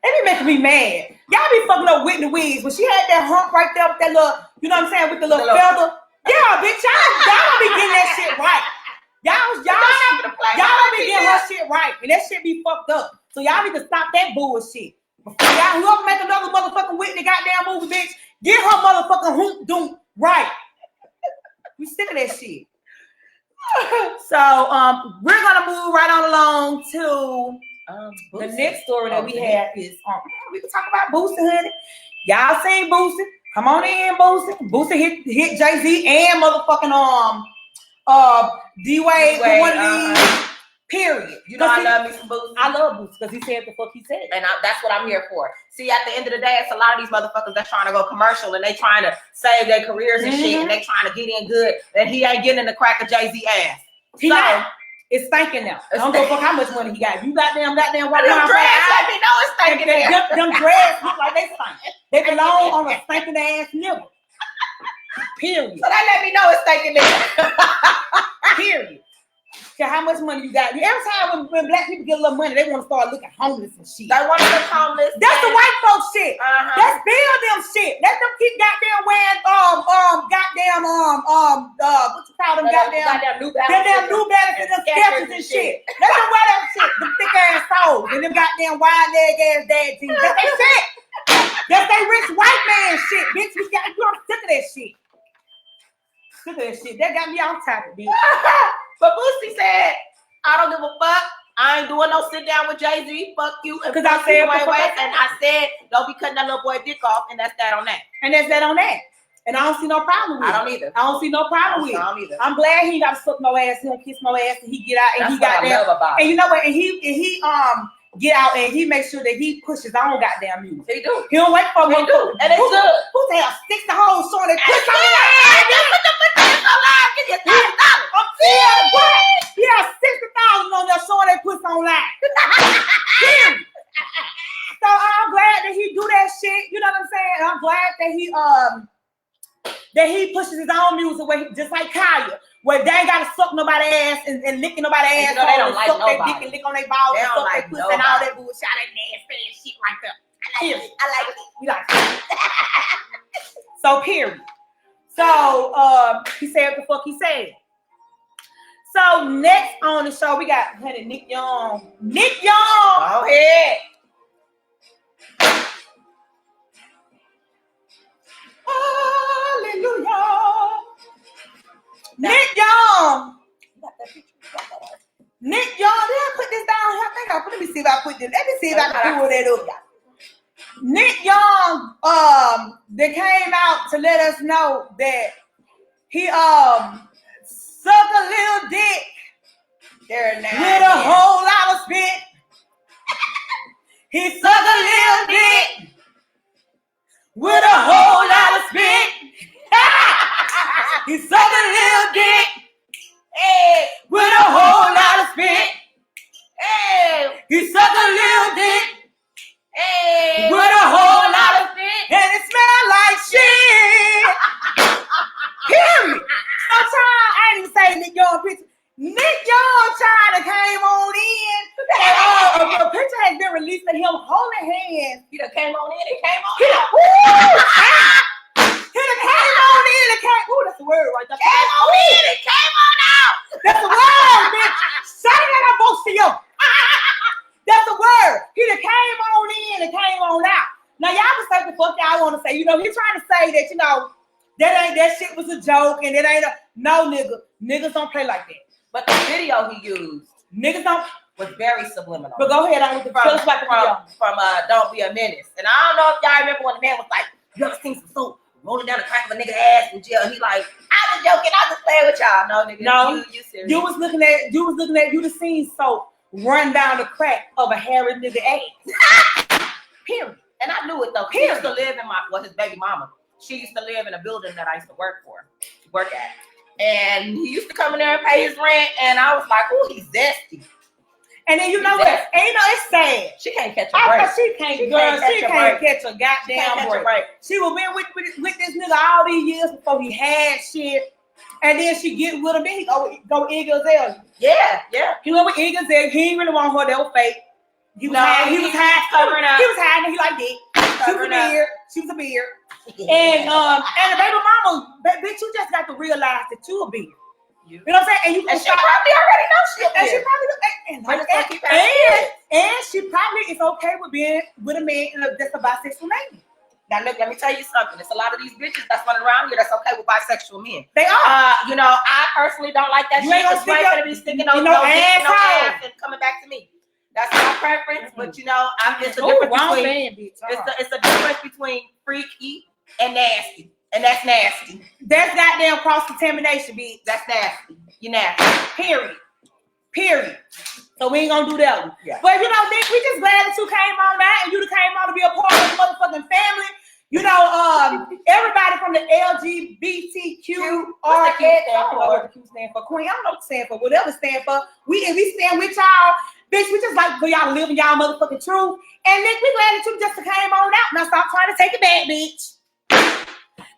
Speaker 1: They be making me mad. Y'all be fucking up Whitney wigs when she had that hump right there with that little, you know what I'm saying, with the little feather. Yeah, bitch, y'all be getting that shit right. Y'all be getting her shit right, and that shit be fucked up. So y'all need to stop that bullshit. Before y'all whoever make another motherfucking Whitney goddamn movie, bitch, get her motherfucking hoop doom right. We sick of that shit. So we're gonna move right on along to the next story that we have is we can talk about Boosie, honey. Y'all seen Boosie? Come on in, Boosie. Boosie hit Jay-Z and motherfucking D-Wade with one of these. Period.
Speaker 2: You know I love me some Boosie.
Speaker 1: I love Boosie because he said the fuck he said.
Speaker 2: And that's what I'm here for. See, at the end of the day, it's a lot of these motherfuckers that's trying to go commercial and they trying to save their careers and shit, and they trying to get in good, and he ain't getting in the crack of Jay-Z ass.
Speaker 1: He not. It's stinking now. I don't give a fuck how much money he got. You goddamn white
Speaker 2: them dreads let me know it's stinking there.
Speaker 1: Them dreads look like they stink. They belong on a stinking ass nigga. Period.
Speaker 2: So that let me know it's stinking there.
Speaker 1: Period. So how much money you got? Every time when black people get a little money, they want to start looking homeless and shit.
Speaker 2: They want to look homeless.
Speaker 1: That's the white folks shit. Let's build them shit. Let them keep goddamn wearing what you call them goddamn New Balance and them Skechers and shit. Let them wear that shit. Them thick ass toes and them goddamn wide leg ass dad jeans. That's their shit. That's they rich white man shit, bitch. I'm sick of that shit. That got me off topic, bitch.
Speaker 2: But Boosie said, I don't give a fuck. I ain't doing no sit down with Jay-Z. Fuck you.
Speaker 1: Because I said
Speaker 2: and I said, don't be cutting that little boy dick off, and that's that on that.
Speaker 1: And I don't see no problem with it.
Speaker 2: I don't either.
Speaker 1: I don't see no problem with it.
Speaker 2: I don't either.
Speaker 1: I'm glad he got to suck no ass, he don't kiss no ass, and he get out and
Speaker 2: That's
Speaker 1: he got
Speaker 2: what I
Speaker 1: there.
Speaker 2: love about
Speaker 1: And
Speaker 2: it.
Speaker 1: you know what? And he get out and he makes sure that he pushes his own goddamn music.
Speaker 2: He do.
Speaker 1: He don't wait for
Speaker 2: He do. And it's good.
Speaker 1: Who the hell sticks the whole short and puts on
Speaker 2: Get your $30.
Speaker 1: I'm serious, what? Yeah, 60,000 on that short they puts on live. So I'm glad that he do that shit. You know what I'm saying? I'm glad that he pushes his own music where just like Kaya, where they ain't gotta suck nobody's ass and licking nobody's ass.
Speaker 2: You know, they don't like
Speaker 1: suck
Speaker 2: nobody.
Speaker 1: their dick and lick on their balls
Speaker 2: They
Speaker 1: and
Speaker 2: don't
Speaker 1: suck
Speaker 2: like
Speaker 1: their pussy and all that bullshit, that nasty ass shit right there. I like it. We like it. So period. So he said what the fuck he said. So next on the show we got honey Nick Young. Nick Young.
Speaker 2: Go ahead.
Speaker 1: Hallelujah. Nick Young. Nick Young, did I put this down here? I think I put. Let me see if I put this. Let me see if I can pull that up. Nick Young, they came out to let us know that he sucked a little dick with a whole lot of spit. He sucked a little dick with a whole lot of spit. He sucked a little dick with a whole lot of spit. He sucked a little dick with a whole lot of spit, and it smelled like shit. Period. Sometimes I ain't even say Nick Young picture. Nick Young China came on in, and a picture has been released of him holding hands.
Speaker 2: He done came on in, he came on
Speaker 1: He
Speaker 2: out.
Speaker 1: He done came on in and came. Ooh, that's the word right there.
Speaker 2: Came on in, he came on out.
Speaker 1: That's the word, bitch. Shout it out both to you. That's the word. He done came on in and came on out. Now y'all can say the fuck y'all want to say. You know, he's trying to say that, you know, that shit was a joke and it ain't a no nigga. Niggas don't play like that.
Speaker 2: But the video he used,
Speaker 1: niggas don't
Speaker 2: was very subliminal.
Speaker 1: But go ahead on with the
Speaker 2: from Don't Be a Menace. And I don't know if y'all remember when the man was like, you ever seen some soap rolling down the crack of a nigga's ass in jail? He like, I was joking, I was playing with y'all. No, nigga,
Speaker 1: no,
Speaker 2: you serious.
Speaker 1: You was looking at you the seen soap run down the crack of a hairy nigga ass. Period.
Speaker 2: And I knew it though. He used to live in his baby mama. She used to live in a building that I used to work at. And he used to come in there and pay his rent, and I was like, "Ooh, he's zesty." And then you know what? And you know it's sad. She can't catch a break.
Speaker 1: She can't catch a goddamn break. She was been with this nigga all these years before he had shit, and then she get with him. Then he go Igazelle.
Speaker 2: Yeah.
Speaker 1: He went with Igazelle. He didn't really want her. That was fake. He was
Speaker 2: covering up.
Speaker 1: He was hiding. He like that. She was a beard. And the baby mama, bitch, you just got to realize that you a beard. You know what I'm saying? And
Speaker 2: she probably already knows she a beard.
Speaker 1: And she probably is okay with being with a man that's a bisexual man.
Speaker 2: Now look, let me tell you something. There's a lot of these bitches that's running around here that's okay with bisexual men.
Speaker 1: They are.
Speaker 2: You know, I personally don't like that shit. You ain't gonna be sticking no ass and coming back to me. That's my preference, but you know, it's a difference between freaky and nasty, and that's nasty.
Speaker 1: That's goddamn cross-contamination, bitch.
Speaker 2: That's nasty. You nasty.
Speaker 1: Period. So we ain't gonna do that one. Yeah. But you know, Nick, we just glad that you came on that and you came on to be a part of the motherfucking family. You know, everybody from the LGBTQ.
Speaker 2: What the Q
Speaker 1: stand for? Queen, I don't know what it stand for. Whatever it stand for. We stand with y'all. Bitch, we just like for y'all to live in y'all motherfucking truth. And Nick, we glad that you just came on out. Now stop trying to take it back, bitch.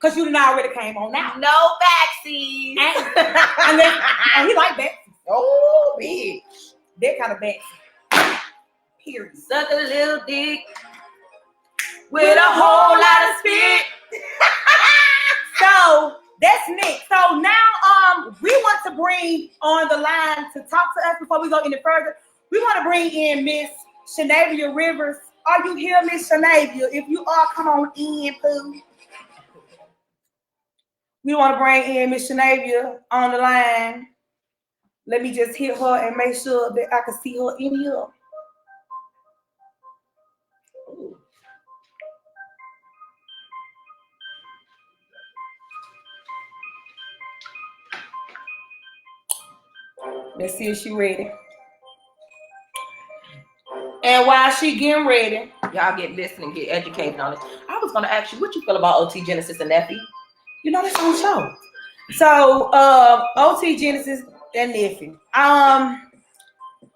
Speaker 1: Cause you done already came on out.
Speaker 2: No backsies.
Speaker 1: And he like backsies.
Speaker 2: Oh, bitch.
Speaker 1: That kind of backsies. Period.
Speaker 2: Suck a little dick with a whole lot of spit.
Speaker 1: So that's Nick. So now we want to bring on the line to talk to us before we go any further. We want to bring in Miss Shanavia Rivers. Are you here, Miss Shanavia? If you are, come on in, please. We want to bring in Miss Shanavia on the line. Let me just hit her and make sure that I can see her in here. Let's see if she ready. And while she getting ready,
Speaker 2: y'all get listening, get educated on it. I was gonna ask you what you feel about OT Genesis and Neffy.
Speaker 1: You know, that's on the show. So, OT Genesis and Neffy.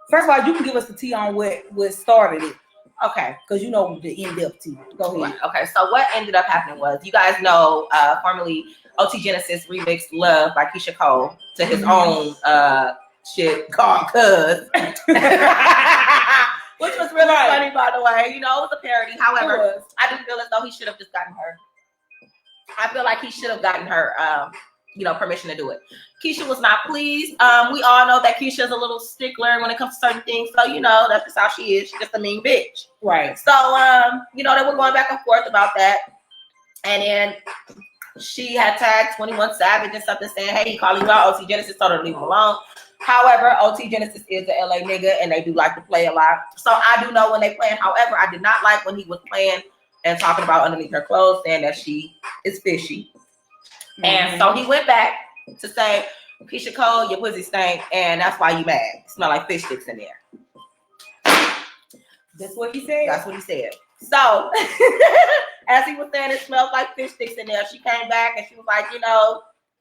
Speaker 1: First of all, you can give us the tea on what started it.
Speaker 2: Okay.
Speaker 1: Because you know the in-depth tea. Go ahead.
Speaker 2: Okay, so what ended up happening was, you guys know, formerly OT Genesis remixed Love by Keisha Cole to his own shit called Cuz. Which was really funny, by the way. You know, it was a parody. However, I do feel as though he should have just gotten her. I feel like he should have gotten her, permission to do it. Keisha was not pleased. We all know that Keisha's a little stickler when it comes to certain things. So, that's just how she is. She's just a mean bitch.
Speaker 1: Right.
Speaker 2: So, they were going back and forth about that. And then she had tagged 21 Savage and something saying, hey, he calling you out. OT Genesis told her to leave him alone. However, OT Genesis is an LA nigga and they do like to play a lot. So I do know when they playing. However, I did not like when he was playing and talking about underneath her clothes, saying that she is fishy. Mm-hmm. And so he went back to say, Keisha Cole, your pussy stank, and that's why you mad. It smell like fish sticks in there.
Speaker 1: That's what he said?
Speaker 2: That's what he said. So, as he was saying, it smelled like fish sticks in there. She came back and she was like,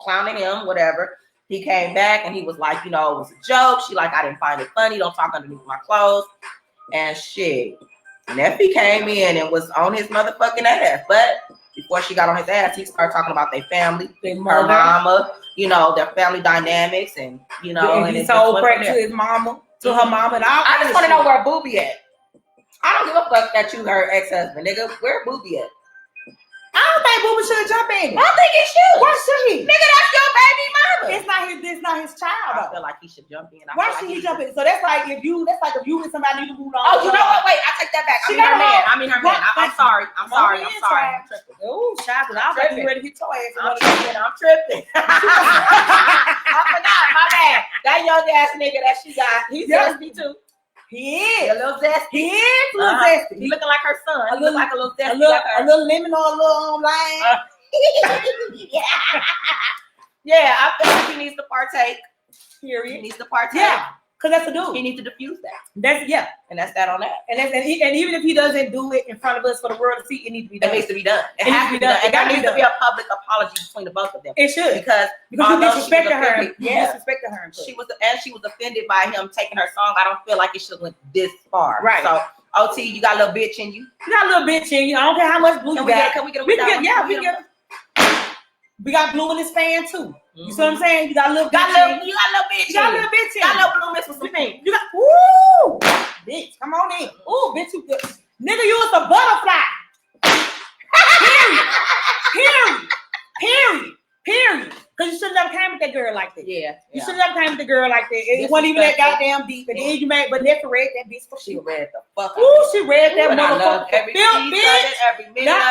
Speaker 2: clowning him, whatever. He came back and he was like, it was a joke. She like, I didn't find it funny. Don't talk underneath my clothes. And shit. Neffy came in and was on his motherfucking ass. But before she got on his ass, he started talking about their family, her mama, their family dynamics, and
Speaker 1: and he told crack to his mama, to her mama, and all.
Speaker 2: I just want to know where Booby at. I don't give a fuck that you her ex-husband, nigga. Where Booby at?
Speaker 1: I don't think Booby should jump in.
Speaker 2: I think he should.
Speaker 1: Why should he?
Speaker 2: Nigga, that's your baby mama.
Speaker 1: It's not his child.
Speaker 2: I feel like he should jump in.
Speaker 1: Why should he jump in? So that's like if you with somebody you move on.
Speaker 2: Oh, you know what? Wait, I take that back. I mean her man. I'm sorry. I'm sorry.
Speaker 1: Oh, child, I was ready to hit your ass.
Speaker 2: I'm tripping. I forgot. My bad. That young ass nigga that she got, he's zesty too.
Speaker 1: He is.
Speaker 2: A little zesty.
Speaker 1: He is a little zesty.
Speaker 2: He looking like her son. He look like a little zesty.
Speaker 1: A little lemon or a little lime.
Speaker 2: Yeah, I feel like he needs to partake.
Speaker 1: Period.
Speaker 2: He needs to partake.
Speaker 1: Yeah, because that's a dude.
Speaker 2: He needs to diffuse that.
Speaker 1: And
Speaker 2: that's that on that.
Speaker 1: And even if he doesn't do it in front of us for the world to see, it needs to be done.
Speaker 2: It needs to be done. It has to be done. And there needs to be a public apology between the both of them.
Speaker 1: It should,
Speaker 2: because
Speaker 1: you disrespected her.
Speaker 2: Yeah,
Speaker 1: disrespected her.
Speaker 2: She was offended by him taking her song. I don't feel like it should have went this far.
Speaker 1: Right.
Speaker 2: So OT, you got a little bitch in you.
Speaker 1: You got a little bitch in you. I don't care how much blue you got.
Speaker 2: Can we get him?
Speaker 1: We got blue in this fan too. You see what I'm saying? You got a little bitch.
Speaker 2: You got a little bitch.
Speaker 1: You got a little bitch.
Speaker 2: Got a little blueness with some pink.
Speaker 1: You got woo, bitch. Come on in. Ooh, bitch, you good. Nigga, you was a butterfly. Period. Because you should have never came with that girl like that.
Speaker 2: Yeah.
Speaker 1: You should have never came with the girl like that. It wasn't even that goddamn deep. And then you made, but Neffy read that bitch for
Speaker 2: she read the fuck out.
Speaker 1: Ooh, she read that motherfucker.
Speaker 2: Every minute of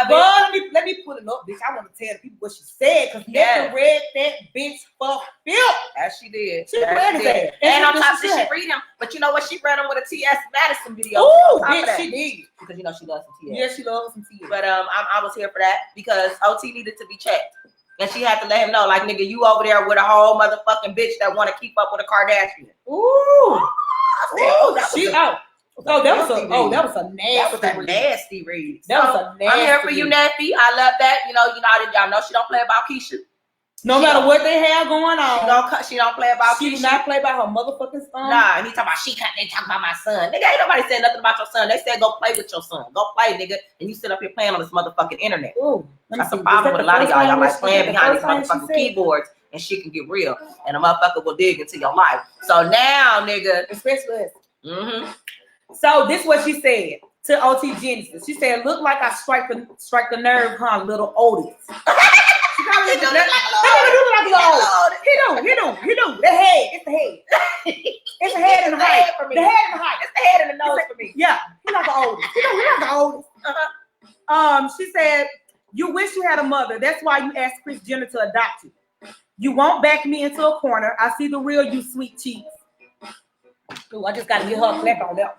Speaker 1: it. Let me pull it up, bitch. I want to tell the people what she said because Neffy read that bitch for filth.
Speaker 2: As she did.
Speaker 1: She read it.
Speaker 2: And on top of it, she read him. But you know what? She read him with a T.S. Madison video.
Speaker 1: Ooh, bitch, she did.
Speaker 2: Because she loves some T.S.
Speaker 1: Yeah, she loves some T.S.
Speaker 2: But I was here for that because OT needed to be checked. And she had to let him know, like, nigga, you over there with a whole motherfucking bitch that want to keep up with a Kardashian.
Speaker 1: Ooh. That was a
Speaker 2: nasty read.
Speaker 1: That was a nasty
Speaker 2: I'm here for you, Neffy. I love that. Y'all know she don't play about Keisha.
Speaker 1: No matter what they have going on.
Speaker 2: She don't play about Keisha.
Speaker 1: She do not play about her motherfucking son.
Speaker 2: Nah, he talking about they talking about my son. Nigga, ain't nobody said nothing about your son. They said go play with your son. Go play, nigga. And you sit up here playing on this motherfucking internet.
Speaker 1: Ooh,
Speaker 2: that's the problem with a lot of y'all. Y'all like playing behind these motherfucking keyboards and shit can get real. And a motherfucker will dig into your life. So now, nigga.
Speaker 1: Especially us. So this is what she said to OT Genesis. She said, look like I strike the nerve, huh, little Otis. He do. The head. It's the head. It's the head and the height.
Speaker 2: For me.
Speaker 1: The head and the height.
Speaker 2: It's the head and the nose for me.
Speaker 1: Yeah. He's not the oldest. He's not the oldest. She said, you wish you had a mother. That's why you asked Kris Jenner to adopt you. You won't back me into a corner. I see the real you, sweet cheeks. Ooh, I just got to get her a clap on that.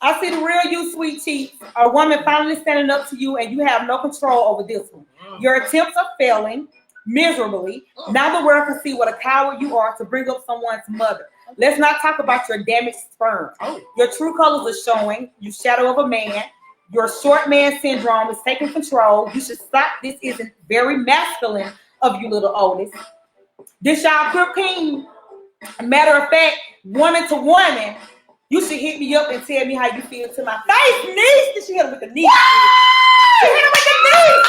Speaker 1: I see the real you, sweet cheeks. A woman finally standing up to you and you have no control over this one. Your attempts are failing. miserably. Now the world can see what a coward you are to bring up someone's mother. Let's not talk about your damaged sperm. Your true colors are showing. You shadow of a man. Your short man syndrome is taking control. You should stop. This isn't very masculine of you, little Otis. This y'all Crip King. Matter of fact, woman to woman, you should hit me up and tell me how you feel to my face, niece. She hit him with the knee. She hit him with the knee.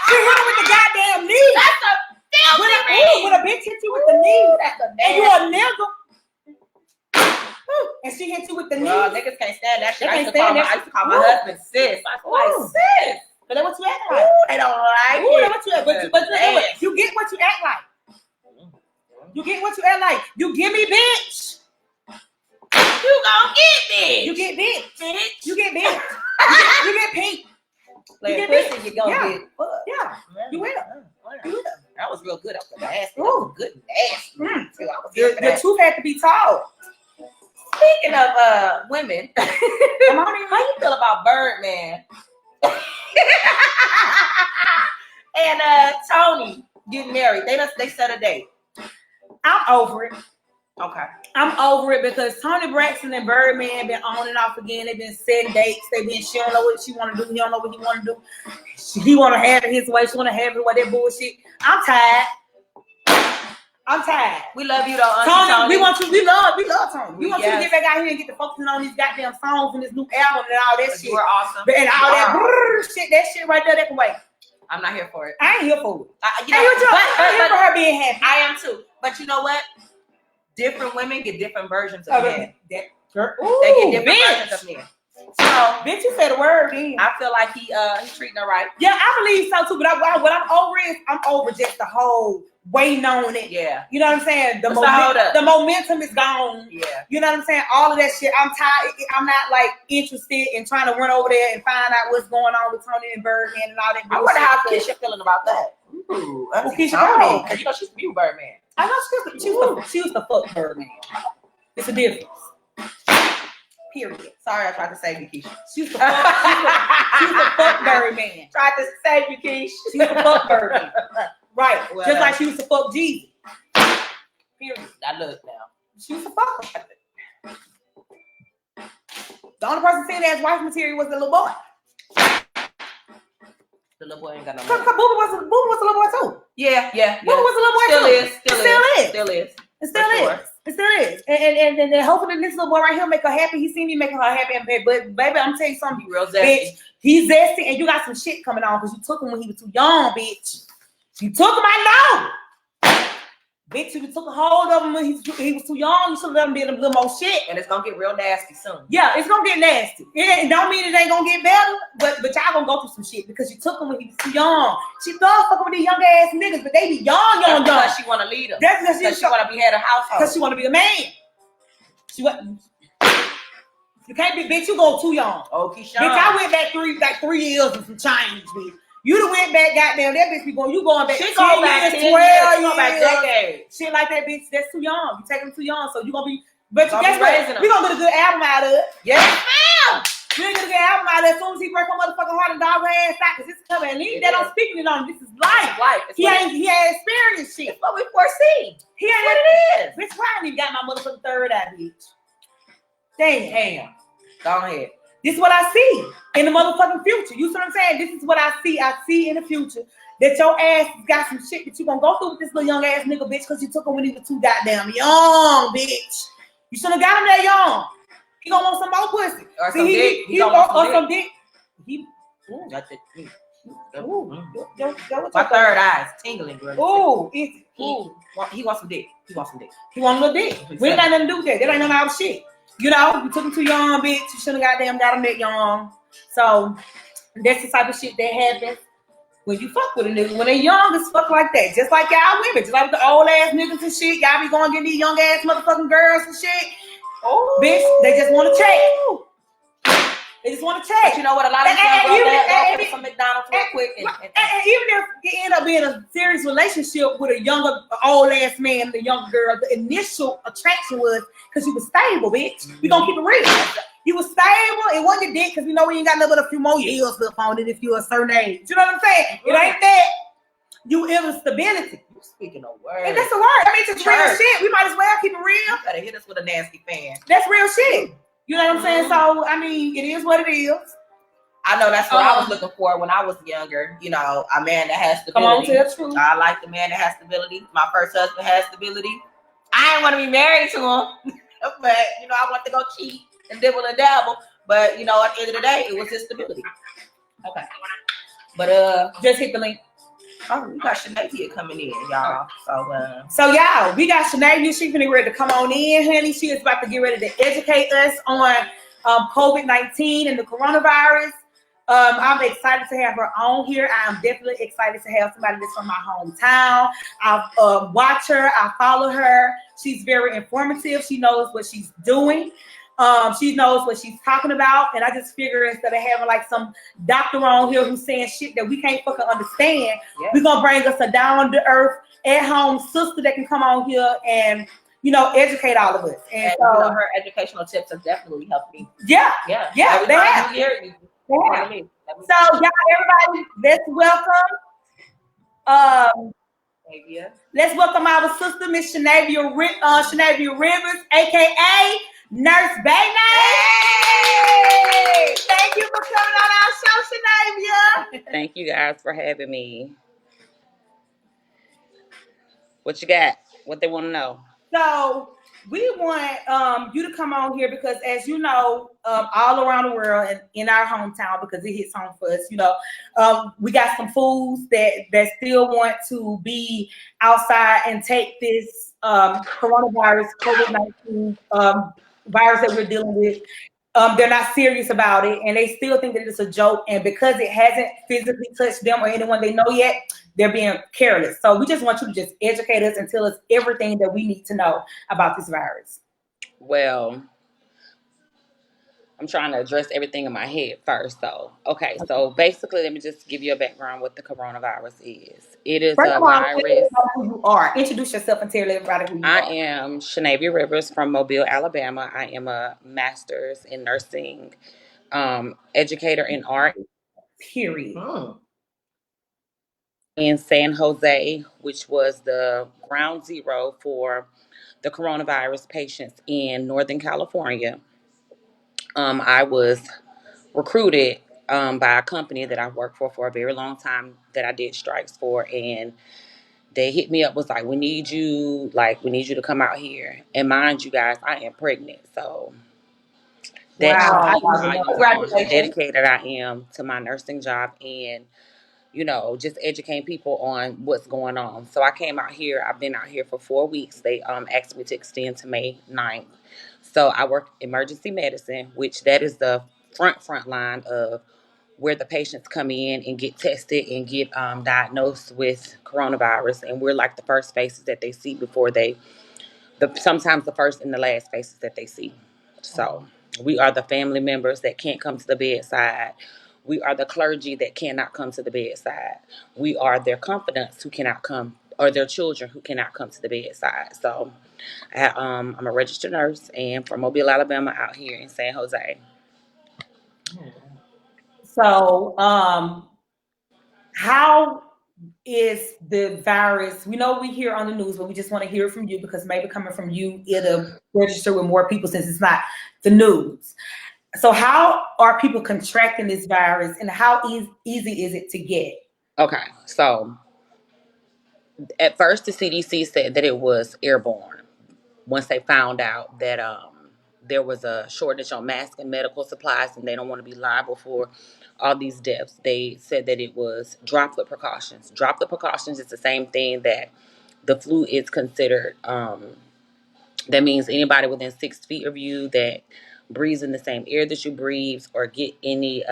Speaker 1: She hit him with the goddamn knee.
Speaker 2: That's a filthy
Speaker 1: when a bitch hit you with the knee, and you a nigga. And she hit you with the knee.
Speaker 2: Niggas can't stand that shit. I used to call my husband sis. I was like, sis.
Speaker 1: But that's what you act like.
Speaker 2: They don't like it.
Speaker 1: That's what you act like. But you get what you act like. You get what you act like. You give me bitch.
Speaker 2: You gon' get bitch.
Speaker 1: You get bitch. You get bitch. You get pink.
Speaker 2: You get bitch. You gon' get.
Speaker 1: Yeah. You will.
Speaker 2: That was real good. That was nasty. That was good nasty.
Speaker 1: The truth had to be told.
Speaker 2: Speaking of women, how you feel about Birdman and Tony getting married? They set a date.
Speaker 1: I'm over it.
Speaker 2: Okay.
Speaker 1: I'm over it because Tony Braxton and Birdman been on and off again. They've been setting dates. She don't know what she want to do. He don't know what he want to do. He want to have it his way. She want to have it with that bullshit. I'm tired.
Speaker 2: We love you though,
Speaker 1: Tony. We want you. We love Tony. We want you to get back out here and get to focusing on these goddamn songs and this new album and all that shit.
Speaker 2: You were awesome.
Speaker 1: And all that shit. That shit right there. That can wait.
Speaker 2: I'm not here for it.
Speaker 1: I ain't here for it.
Speaker 2: I'm
Speaker 1: here for her being happy.
Speaker 2: I am too. But you know what? Different women get different versions of men. They get different versions of men. So,
Speaker 1: bitch, you said the word. Then
Speaker 2: I feel like he's treating her right.
Speaker 1: Yeah, I believe so too. But what I'm over is I'm over just the whole waiting on it.
Speaker 2: Yeah,
Speaker 1: you know what I'm saying. The momentum is gone.
Speaker 2: Yeah,
Speaker 1: you know what I'm saying. All of that shit. I'm tired. I'm not like interested in trying to run over there and find out what's going on with Tony and Birdman and all that.
Speaker 2: I wonder how Keisha feeling about that. Ooh, Keisha, because you know she's a new Birdman.
Speaker 1: I know she was the fuck Birdman. It's a difference. Period.
Speaker 2: Sorry, I tried to save you, Keisha.
Speaker 1: She's the fuck Birdman.
Speaker 2: Tried to save you, Keisha.
Speaker 1: She's the fuck Birdman. Right. Well, just like she used to fuck Jeezy. Period.
Speaker 2: I look now.
Speaker 1: She used to fuck him. The only person seeing that as wife material was the little boy.
Speaker 2: The little boy ain't got no
Speaker 1: money. Booba was a little boy too.
Speaker 2: Yeah.
Speaker 1: Booba was a little boy too.
Speaker 2: Still is.
Speaker 1: And hopefully this little boy right here make her happy. He seen me making her happy. But baby, I'm telling you something.
Speaker 2: Real zesty.
Speaker 1: Bitch, he's zesty and you got some shit coming on because you took him when he was too young, bitch. You took him, I know. Bitch, you took a hold of him when he was too young. You should let him be a little more shit.
Speaker 2: And it's gonna get real nasty soon.
Speaker 1: Yeah, it's gonna get nasty. It don't mean it ain't gonna get better, but y'all gonna go through some shit because you took him when he was too young. She loves fucking with these young ass niggas, but they be young.
Speaker 2: Because she wanna lead them.
Speaker 1: That's because
Speaker 2: she wanna be head of household.
Speaker 1: Because she wanna be the man. You can't be, bitch. You go too young.
Speaker 2: Oh, Keisha.
Speaker 1: Bitch, I went back 3 years and some change, bitch. You done went back, goddamn, that bitch be going, you going back 10 years, 12 years,
Speaker 2: back decades.
Speaker 1: Shit like that, bitch, that's too young. You take them too young, so you gonna be, but guess what? We gonna get a good album out of it.
Speaker 2: Yes, ma'am.
Speaker 1: We gonna get a good album out of it as soon as he break her motherfucking heart and dog her ass out, because it's coming. And they don't speak it on. This is life. He ain't experienced shit.
Speaker 2: It's what we foresee.
Speaker 1: He ain't what it is. Bitch, I ain't even got my motherfucking third eye, bitch. Damn.
Speaker 2: Go ahead.
Speaker 1: This is what I see in the motherfucking future. You see what I'm saying? This is what I see. I see in the future that your ass got some shit that you gonna go through with this little young ass nigga, bitch, because you took him when he was too goddamn young, bitch. You should have got him that young. He gonna want some more pussy.
Speaker 2: Or some dick.
Speaker 1: He gonna want some dick.
Speaker 2: That's it.
Speaker 1: My
Speaker 2: third eye is tingling, bro.
Speaker 1: Ooh,
Speaker 2: he wants some dick. He wants
Speaker 1: a little dick. We ain't got nothing to do with that. That ain't none of our shit. You know, you took him too young, bitch. You shouldn't have got him that young. So that's the type of shit that happens when you fuck with a nigga. When they young as fuck like that. Just like y'all women. Just like the old ass niggas and shit. Y'all be going to get these young ass motherfucking girls and shit. Oh, bitch, they just want to check. They just want to check.
Speaker 2: But you know what? A lot of young girls go from McDonald's real quick. And
Speaker 1: even if you end up being a serious relationship with a younger, old ass man and a younger girl, the initial attraction was because you was stable, bitch. We gonna keep it real. You was stable. It wasn't your dick because we know we ain't got nothing but a few more years left on it if you're a certain age. You know what I'm saying? It ain't that. you instability.
Speaker 2: You speaking of words.
Speaker 1: And that's a word. I mean, it's real shit. We might as well keep it real.
Speaker 2: You better hit us with a nasty fan.
Speaker 1: That's real shit. You know what I'm saying? So, I mean, it is what it is.
Speaker 2: I know that's what I was looking for when I was younger. You know, a man that has stability.
Speaker 1: Come on, tell the truth.
Speaker 2: I like the man that has stability. My first husband has stability. I didn't want to be married to him, but you know, I wanted to go cheat and dibble and dabble. But you know, at the end of the day, it was his stability. Okay. But
Speaker 1: just hit the link.
Speaker 2: Oh, we got Shanae coming in, y'all.
Speaker 1: So y'all, we got Shanae. She's getting ready to come on in, honey. She is about to get ready to educate us on COVID-19 and the coronavirus. I'm excited to have her on here. I am definitely excited to have somebody that's from my hometown. I watch her. I follow her. She's very informative. She knows what she's doing. She knows what she's talking about. And I just figure instead of having like some doctor on here who's saying shit that we can't fucking understand, we're going to bring us a down-to-earth, at-home sister that can come on here and, you know, educate all of us. And so,
Speaker 2: you know, her educational tips have definitely helped me.
Speaker 1: Yeah. They have. So, y'all, everybody, let's welcome. Let's welcome our sister, Miss Shanavia Rivers, aka Nurse Baby. Hey! Thank you for coming on our show, Shanavia.
Speaker 3: Thank you guys for having me. What you got? What they want to know?
Speaker 1: So we want you to come on here because, as you know, all around the world and in our hometown, because it hits home for us, you know, we got some fools that still want to be outside and take this coronavirus, COVID-19 virus that we're dealing with. They're not serious about it, and they still think that it's a joke. And because it hasn't physically touched them or anyone they know yet, they're being careless. So we just want you to just educate us and tell us everything that we need to know about this virus.
Speaker 3: Well, I'm trying to address everything in my head first, though. Okay, so basically, let me just give you a background what the coronavirus is. It is a virus.
Speaker 1: Who you are. Introduce yourself and tell everybody who you are.
Speaker 3: I am Shanavia Rivers from Mobile, Alabama. I am a master's in nursing, educator in art.
Speaker 1: Period.
Speaker 3: In San Jose, which was the ground zero for the coronavirus patients in Northern California. I was recruited by a company that I worked for a very long time that I did strikes for, and they hit me up, was like, we need you to come out here. And mind you guys, I am pregnant, so that's how dedicated I am to my nursing job and, you know, just educating people on what's going on. So I came out here. I've been out here for 4 weeks. They asked me to extend to May 9th. So I work emergency medicine, which that is the front line of where the patients come in and get tested and get diagnosed with coronavirus. And we're like the first faces that they see before sometimes the first and the last faces that they see. So we are the family members that can't come to the bedside. We are the clergy that cannot come to the bedside. We are their confidants who cannot come, or their children who cannot come to the bedside. So I'm a registered nurse and from Mobile, Alabama, out here in San Jose.
Speaker 1: So how is the virus? We know we hear on the news, but we just want to hear from you because maybe coming from you, it'll register with more people since it's not the news. So how are people contracting this virus and how easy is it to get?
Speaker 3: Okay, so at first the CDC said that it was airborne once they found out that there was a shortage on masks and medical supplies and they don't want to be liable for all these deaths. They said that it was droplet precautions. Droplet precautions is the same thing that the flu is considered. That means anybody within 6 feet of you that breathes in the same air that you breathe or get any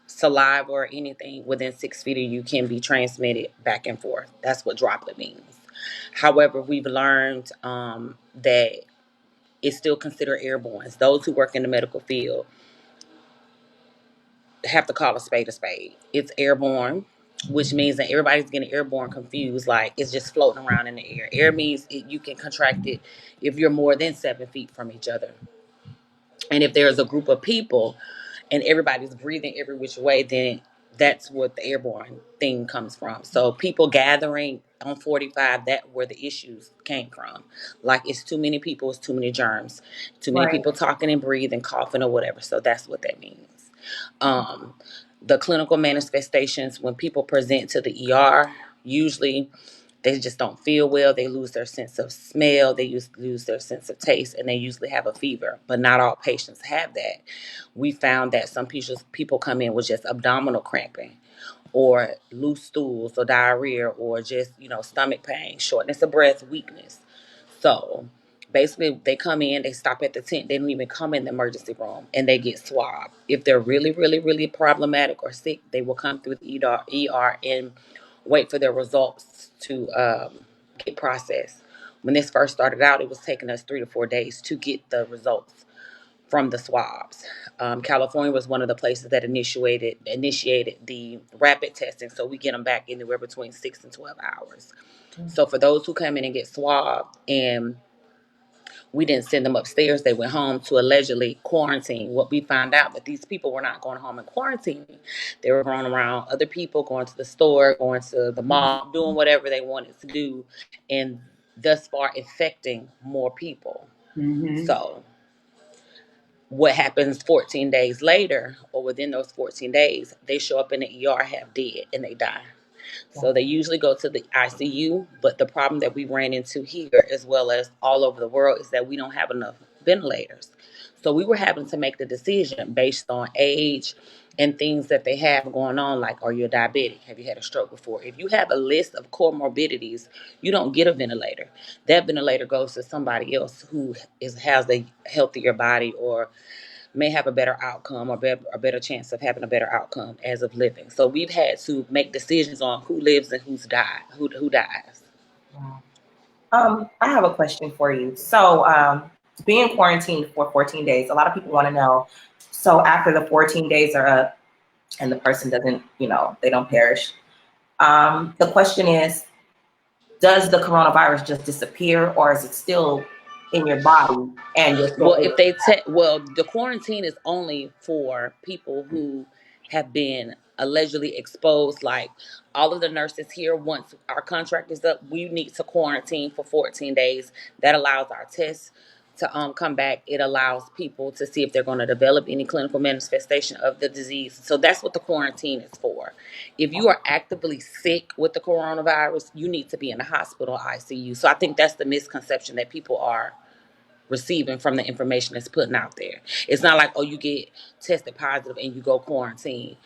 Speaker 3: saliva or anything within 6 feet of you can be transmitted back and forth. That's what droplet means. However, we've learned that it's still considered airborne. Those who work in the medical field have to call a spade a spade. It's airborne, which means that everybody's getting airborne confused, like it's just floating around in the air. Air means you can contract it if you're more than 7 feet from each other. And if there's a group of people and everybody's breathing every which way, then That's what the airborne thing comes from. So people gathering on 45, that where the issues came from. Like it's too many people, it's too many germs, too many people talking and breathing, coughing or whatever. So that's what that means. The clinical manifestations when people present to the ER, usually they just don't feel well. They lose their sense of smell. They lose their sense of taste, and they usually have a fever. But not all patients have that. We found that some people come in with just abdominal cramping, or loose stools, or diarrhea, or just stomach pain, shortness of breath, weakness. So basically, they come in, they stop at the tent. They don't even come in the emergency room, and they get swabbed. If they're really, really, really problematic or sick, they will come through the ER and wait for their results to get processed. When this first started out, it was taking us 3 to 4 days to get the results from the swabs. California was one of the places that initiated the rapid testing, so we get them back anywhere between 6 and 12 hours. So for those who come in and get swabbed, and we didn't send them upstairs, they went home to allegedly quarantine. What we found out that these people were not going home and quarantining. They were going around other people, going to the store, going to the mall, doing whatever they wanted to do, and thus far infecting more people. So what happens 14 days later, or within those 14 days, they show up in the ER half dead and they die. So they usually go to the ICU, but the problem that we ran into here, as well as all over the world, is that we don't have enough ventilators. So we were having to make the decision based on age and things that they have going on, like, are you a diabetic? Have you had a stroke before? If you have a list of comorbidities, you don't get a ventilator. That ventilator goes to somebody else who has a healthier body, or may have a better outcome, or a better chance of having a better outcome as of living. So we've had to make decisions on who lives and who dies.
Speaker 2: I have a question for you. So being quarantined for 14 days, a lot of people want to know, so after the 14 days are up and the person doesn't, they don't perish, the question is, does the coronavirus just disappear, or is it still in your body and you're still
Speaker 3: the quarantine is only for people who have been allegedly exposed. Like all of the nurses here, once our contract is up, we need to quarantine for 14 days. That allows our tests to come back. It allows people to see if they're going to develop any clinical manifestation of the disease. So that's what the quarantine is for. If you are actively sick with the coronavirus, you need to be in the hospital ICU. So I think that's the misconception that people are receiving from the information that's putting out there. It's not like, oh, you get tested positive and you go quarantine.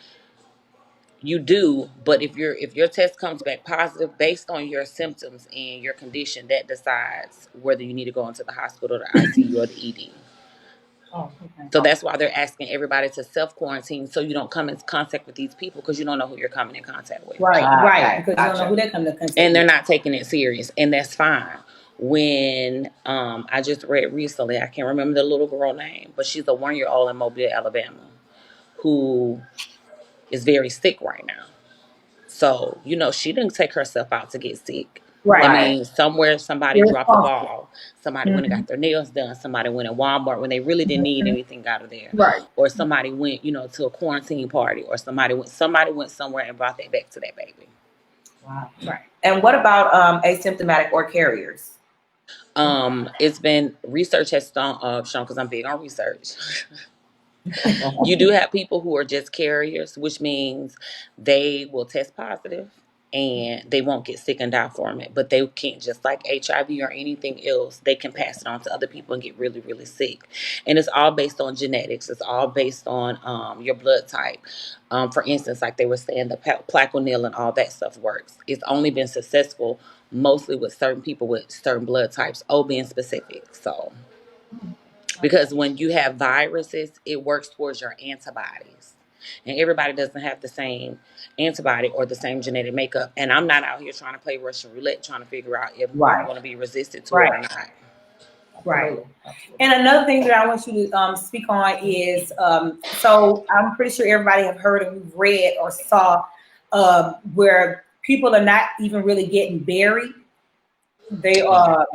Speaker 3: You do, but if your test comes back positive, based on your symptoms and your condition, that decides whether you need to go into the hospital, the ICU, or the ED.
Speaker 1: Oh, okay.
Speaker 3: So that's why they're asking everybody to self-quarantine, so you don't come in contact with these people, because you don't know who you're coming in contact with.
Speaker 1: Right. Because you don't know who they're coming in contact with.
Speaker 3: And they're not taking it serious, and that's fine. When I just read recently, I can't remember the little girl name, but she's a 1-year-old in Mobile, Alabama, who is very sick right now. So, she didn't take herself out to get sick.
Speaker 1: Right.
Speaker 3: I mean, somewhere somebody dropped the ball. Somebody went and got their nails done. Somebody went in Walmart when they really didn't need anything out of there.
Speaker 1: Right.
Speaker 3: Or somebody went, to a quarantine party, or somebody went somewhere and brought that back to that baby.
Speaker 1: Wow. Right.
Speaker 2: And what about asymptomatic or carriers?
Speaker 3: It's been research has shown, because I'm big on research. You do have people who are just carriers, which means they will test positive and they won't get sick and die from it. But they can't, just like HIV or anything else, they can pass it on to other people and get really, really sick. And it's all based on genetics. It's all based on your blood type. For instance, like they were saying, the Plaquenil and all that stuff works. It's only been successful mostly with certain people with certain blood types, O being specific. So, because when you have viruses, it works towards your antibodies. And everybody doesn't have the same antibody or the same genetic makeup. And I'm not out here trying to play Russian roulette, trying to figure out if I'm going to be resistant to it or not.
Speaker 1: Right. And another thing that I want you to speak on is, so I'm pretty sure everybody have heard and read or saw where people are not even really getting buried. They are.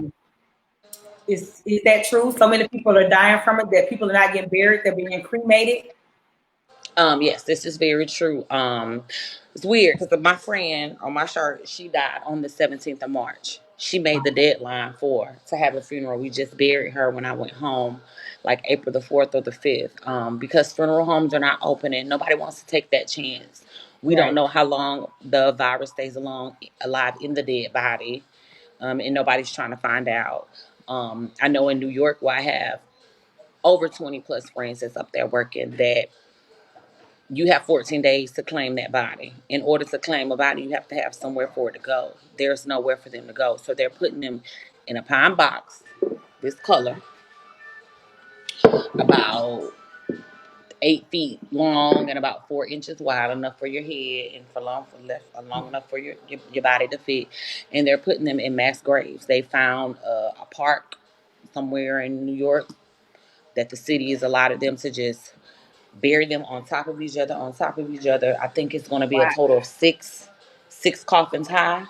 Speaker 1: Is that true? So many people are dying from it that people are not getting buried. They're being cremated.
Speaker 3: Yes, this is very true. It's weird because my friend on my shirt, she died on the 17th of March. She made the deadline to have a funeral. We just buried her when I went home, like April the 4th or the 5th. Because funeral homes are not open and nobody wants to take that chance. We don't know how long the virus stays alive in the dead body, and nobody's trying to find out. I know in New York, where I have over 20 plus friends that's up there working, that you have 14 days to claim that body. In order to claim a body, you have to have somewhere for it to go. There's nowhere for them to go. So they're putting them in a pine box, this color, about 8 feet long and about 4 inches wide, enough for your head and long enough for your body to fit. And they're putting them in mass graves. They found a park somewhere in New York that the city has allotted them to just bury them on top of each other, on top of each other. I think it's going to be a total of six coffins high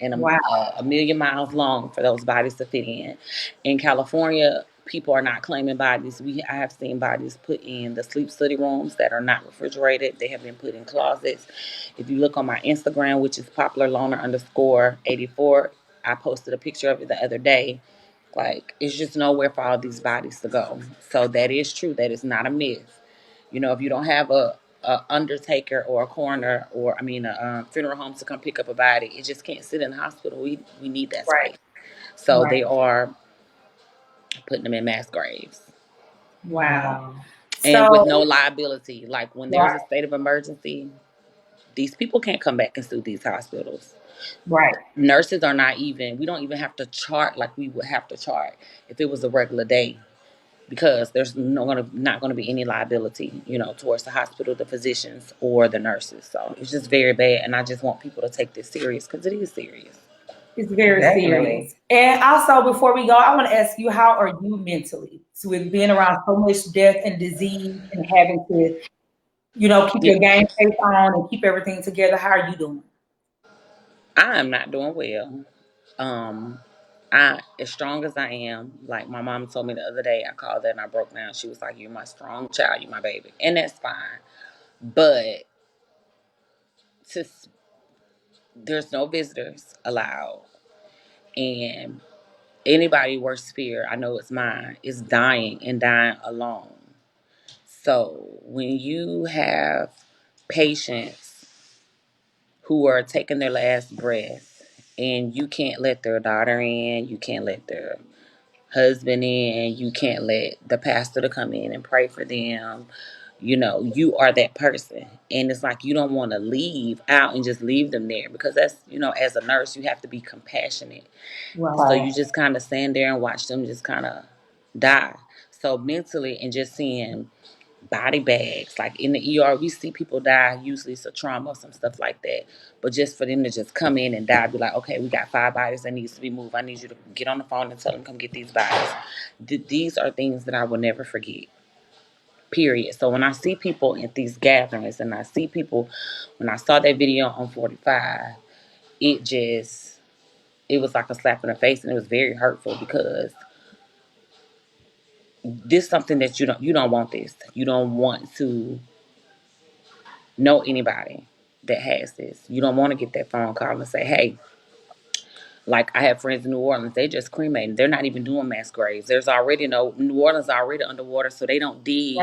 Speaker 3: and a million miles long for those bodies to fit in. In California, people are not claiming bodies. I have seen bodies put in the sleep study rooms that are not refrigerated. They have been put in closets. If you look on my Instagram, which is popularloner_84, I posted a picture of it the other day. Like, it's just nowhere for all these bodies to go. So that is true. That is not a myth. You know, if you don't have a undertaker or a coroner or a funeral home to come pick up a body, it just can't sit in the hospital. We need that space. So they are putting them in mass graves.
Speaker 1: Wow.
Speaker 3: And with no liability. Like, when there's a state of emergency, these people can't come back and sue these hospitals.
Speaker 1: Right.
Speaker 3: Nurses are not even, we don't even have to chart like we would have to chart if it was a regular day, because there's not going to be any liability, towards the hospital, the physicians, or the nurses. So it's just very bad, and I just want people to take this serious because it is serious.
Speaker 1: It's very serious. And also, before we go, I want to ask you, how are you mentally? So with being around so much death and disease and having to, keep your game face on and keep everything together, how are you doing?
Speaker 3: I am not doing well. I, as strong as I am, like my mom told me the other day, I called her and I broke down. She was like, "You're my strong child, you my baby," and that's fine. But to there's no visitors allowed, and anybody worst fear, I know it's mine, is dying and dying alone. So when you have patients who are taking their last breath and you can't let their daughter in, you can't let their husband in, you can't let the pastor to come in and pray for them, you are that person. And it's like you don't want to leave out and just leave them there, because that's, as a nurse, you have to be compassionate. So you just kind of stand there and watch them just kind of die. So mentally, and just seeing body bags, like in the ER, we see people die. Usually it's a trauma or some stuff like that. But just for them to just come in and die, be like, okay, we got 5 bodies that needs to be moved. I need you to get on the phone and tell them come get these bodies. These are things that I will never forget. Period. So when I see people at these gatherings, and I see people, when I saw that video on 45, it was like a slap in the face, and it was very hurtful, because this is something that you don't want this. You don't want to know anybody that has this. You don't want to get that phone call and say, hey, like I have friends in New Orleans, they just cremated. They're not even doing mass graves. There's already New Orleans already underwater, so they don't dig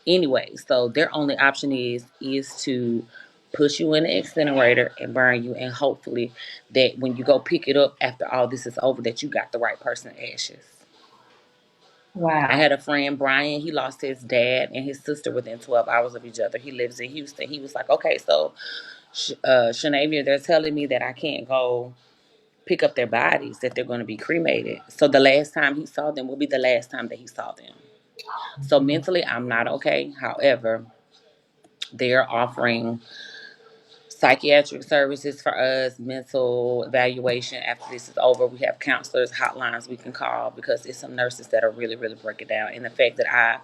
Speaker 3: anyway. So their only option is to push you in the incinerator and burn you, and hopefully that when you go pick it up after all this is over, that you got the right person ashes.
Speaker 1: Wow.
Speaker 3: I had a friend, Brian, he lost his dad and his sister within 12 hours of each other. He lives in Houston. He was like, okay, so Shanavia, they're telling me that I can't go pick up their bodies, that they're going to be cremated. So the last time he saw them will be the last time that he saw them. So mentally, I'm not okay. However, they're offering psychiatric services for us, mental evaluation. After this is over, we have counselors, hotlines we can call, because it's some nurses that are really, really breaking down. And the fact that I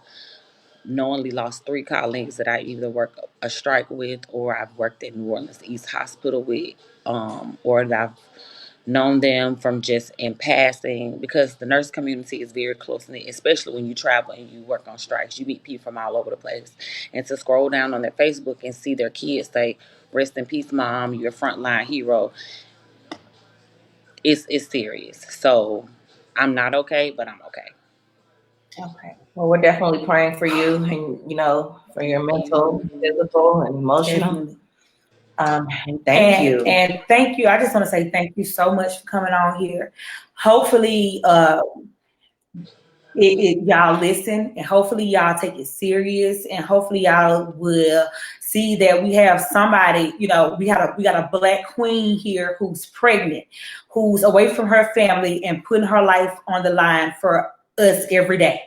Speaker 3: knowingly lost 3 colleagues that I either work a strike with, or I've worked at New Orleans East Hospital with, or that I've known them from just in passing, because the nurse community is very close knit, especially when you travel and you work on strikes. You meet people from all over the place. And to scroll down on their Facebook and see their kids say, "Rest in peace, mom, you're a frontline hero," it's serious. So I'm not okay, but I'm okay.
Speaker 2: Okay. Well, we're definitely praying for you and, for your mental, physical, and emotional. And thank you.
Speaker 1: And thank you. I just want to say thank you so much for coming on here. Hopefully, y'all listen, and hopefully y'all take it serious, and hopefully y'all will see that we have somebody. We got a Black queen here who's pregnant, who's away from her family and putting her life on the line for us every day.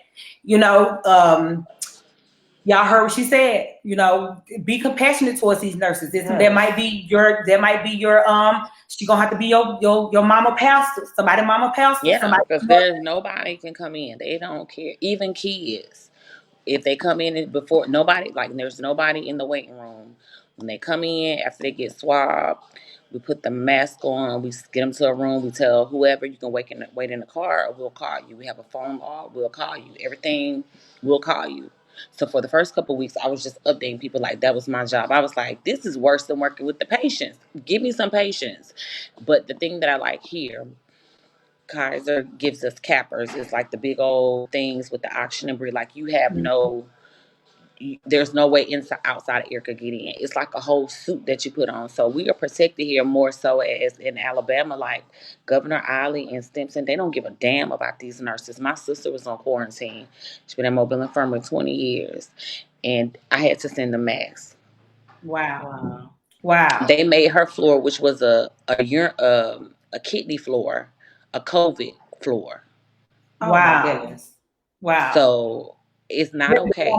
Speaker 1: Y'all heard what she said. Be compassionate towards these nurses. That might be your. She gonna have to be your mama pastor. Somebody mama pastor.
Speaker 3: Yeah, because there's nobody can come in. They don't care. Even kids, if they come in before nobody, like there's nobody in the waiting room. When they come in after they get swabbed, we put the mask on. We get them to a room. We tell whoever you can wait in the car, or we'll call you. We have a phone log. We'll call you. Everything, we'll call you. So for the first couple of weeks, I was just updating people like that was my job. I was like, this is worse than working with the patients. Give me some patience. But the thing that I like here, Kaiser gives us cappers. It's like the big old things with the oxygen and breathe. Like there's no way outside air could get in. It's like a whole suit that you put on. So we are protected here more so as in Alabama, like Governor Iley and Stimson. They don't give a damn about these nurses. My sister was on quarantine. She's been at Mobile Infirmary 20 years, and I had to send them masks.
Speaker 1: Wow.
Speaker 3: They made her floor, which was a kidney floor, a COVID floor.
Speaker 2: Oh my goodness.
Speaker 1: Wow.
Speaker 3: So it's not okay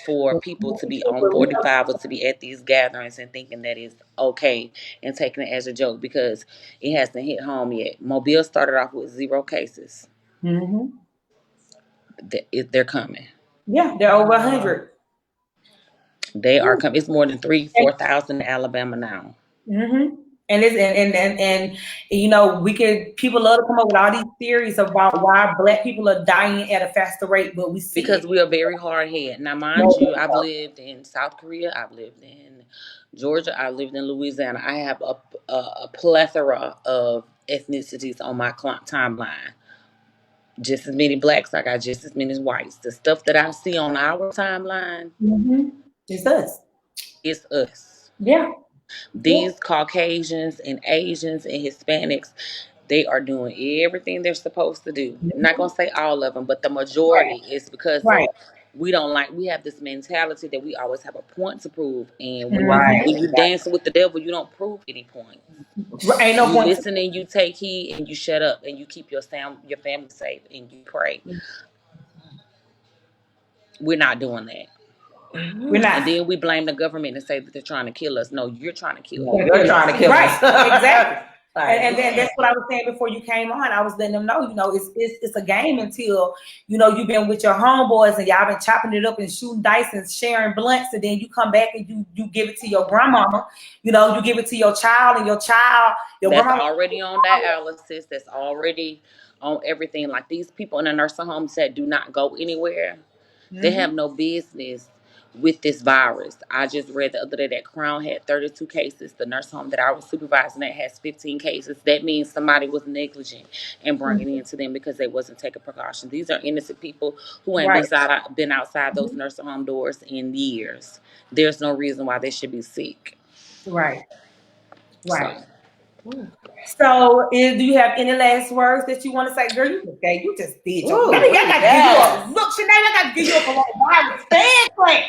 Speaker 3: for people to be on 45 or to be at these gatherings and thinking that it's okay and taking it as a joke, because it hasn't hit home yet. Mobile started off with 0 cases.
Speaker 1: Mm-hmm.
Speaker 3: They're coming.
Speaker 1: Yeah, they're over 100.
Speaker 3: They are coming. It's more than 4,000 in Alabama now.
Speaker 1: Mm-hmm. And people love to come up with all these theories about why Black people are dying at a faster rate, but we see
Speaker 3: because we are very hard hit. Now, mind you, I've lived in South Korea, I've lived in Georgia, I've lived in Louisiana. I have a plethora of ethnicities on my timeline. Just as many Blacks, I got just as many whites. The stuff that I see on our timeline,
Speaker 1: it's us.
Speaker 3: It's us.
Speaker 1: Yeah.
Speaker 3: These Caucasians and Asians and Hispanics, they are doing everything they're supposed to do. I'm not going to say all of them, but the majority is because we have this mentality that we always have a point to prove. And when you dance with the devil, you don't prove any point.
Speaker 1: Ain't no
Speaker 3: you
Speaker 1: point.
Speaker 3: Listen and you take heed and you shut up and you keep your family safe and you pray. We're not doing that.
Speaker 1: We're not.
Speaker 3: And then we blame the government and say that they're trying to kill us. No, you're trying to kill us.
Speaker 2: You're trying to kill us.
Speaker 1: Exactly. And then that's what I was saying before you came on. I was letting them know, it's a game until, you've been with your homeboys and y'all been chopping it up and shooting dice and sharing blunts, and then you come back and you give it to your grandmama, you give it to your child, and your
Speaker 3: grandmama already on dialysis, that's already on everything. Like these people in the nursing home said, do not go anywhere. They have no business with this virus. I just read the other day that Crown had 32 cases. The nursing home that I was supervising at has 15 cases. That means somebody was negligent and bringing it into them because they wasn't taking precautions. These are innocent people who ain't been outside those nursing home doors in years. There's no reason why they should be sick.
Speaker 1: Right. So, do you have any last words that you want to say? Girl, you just did your look, Sinead, I got to give you a coronavirus fan clap.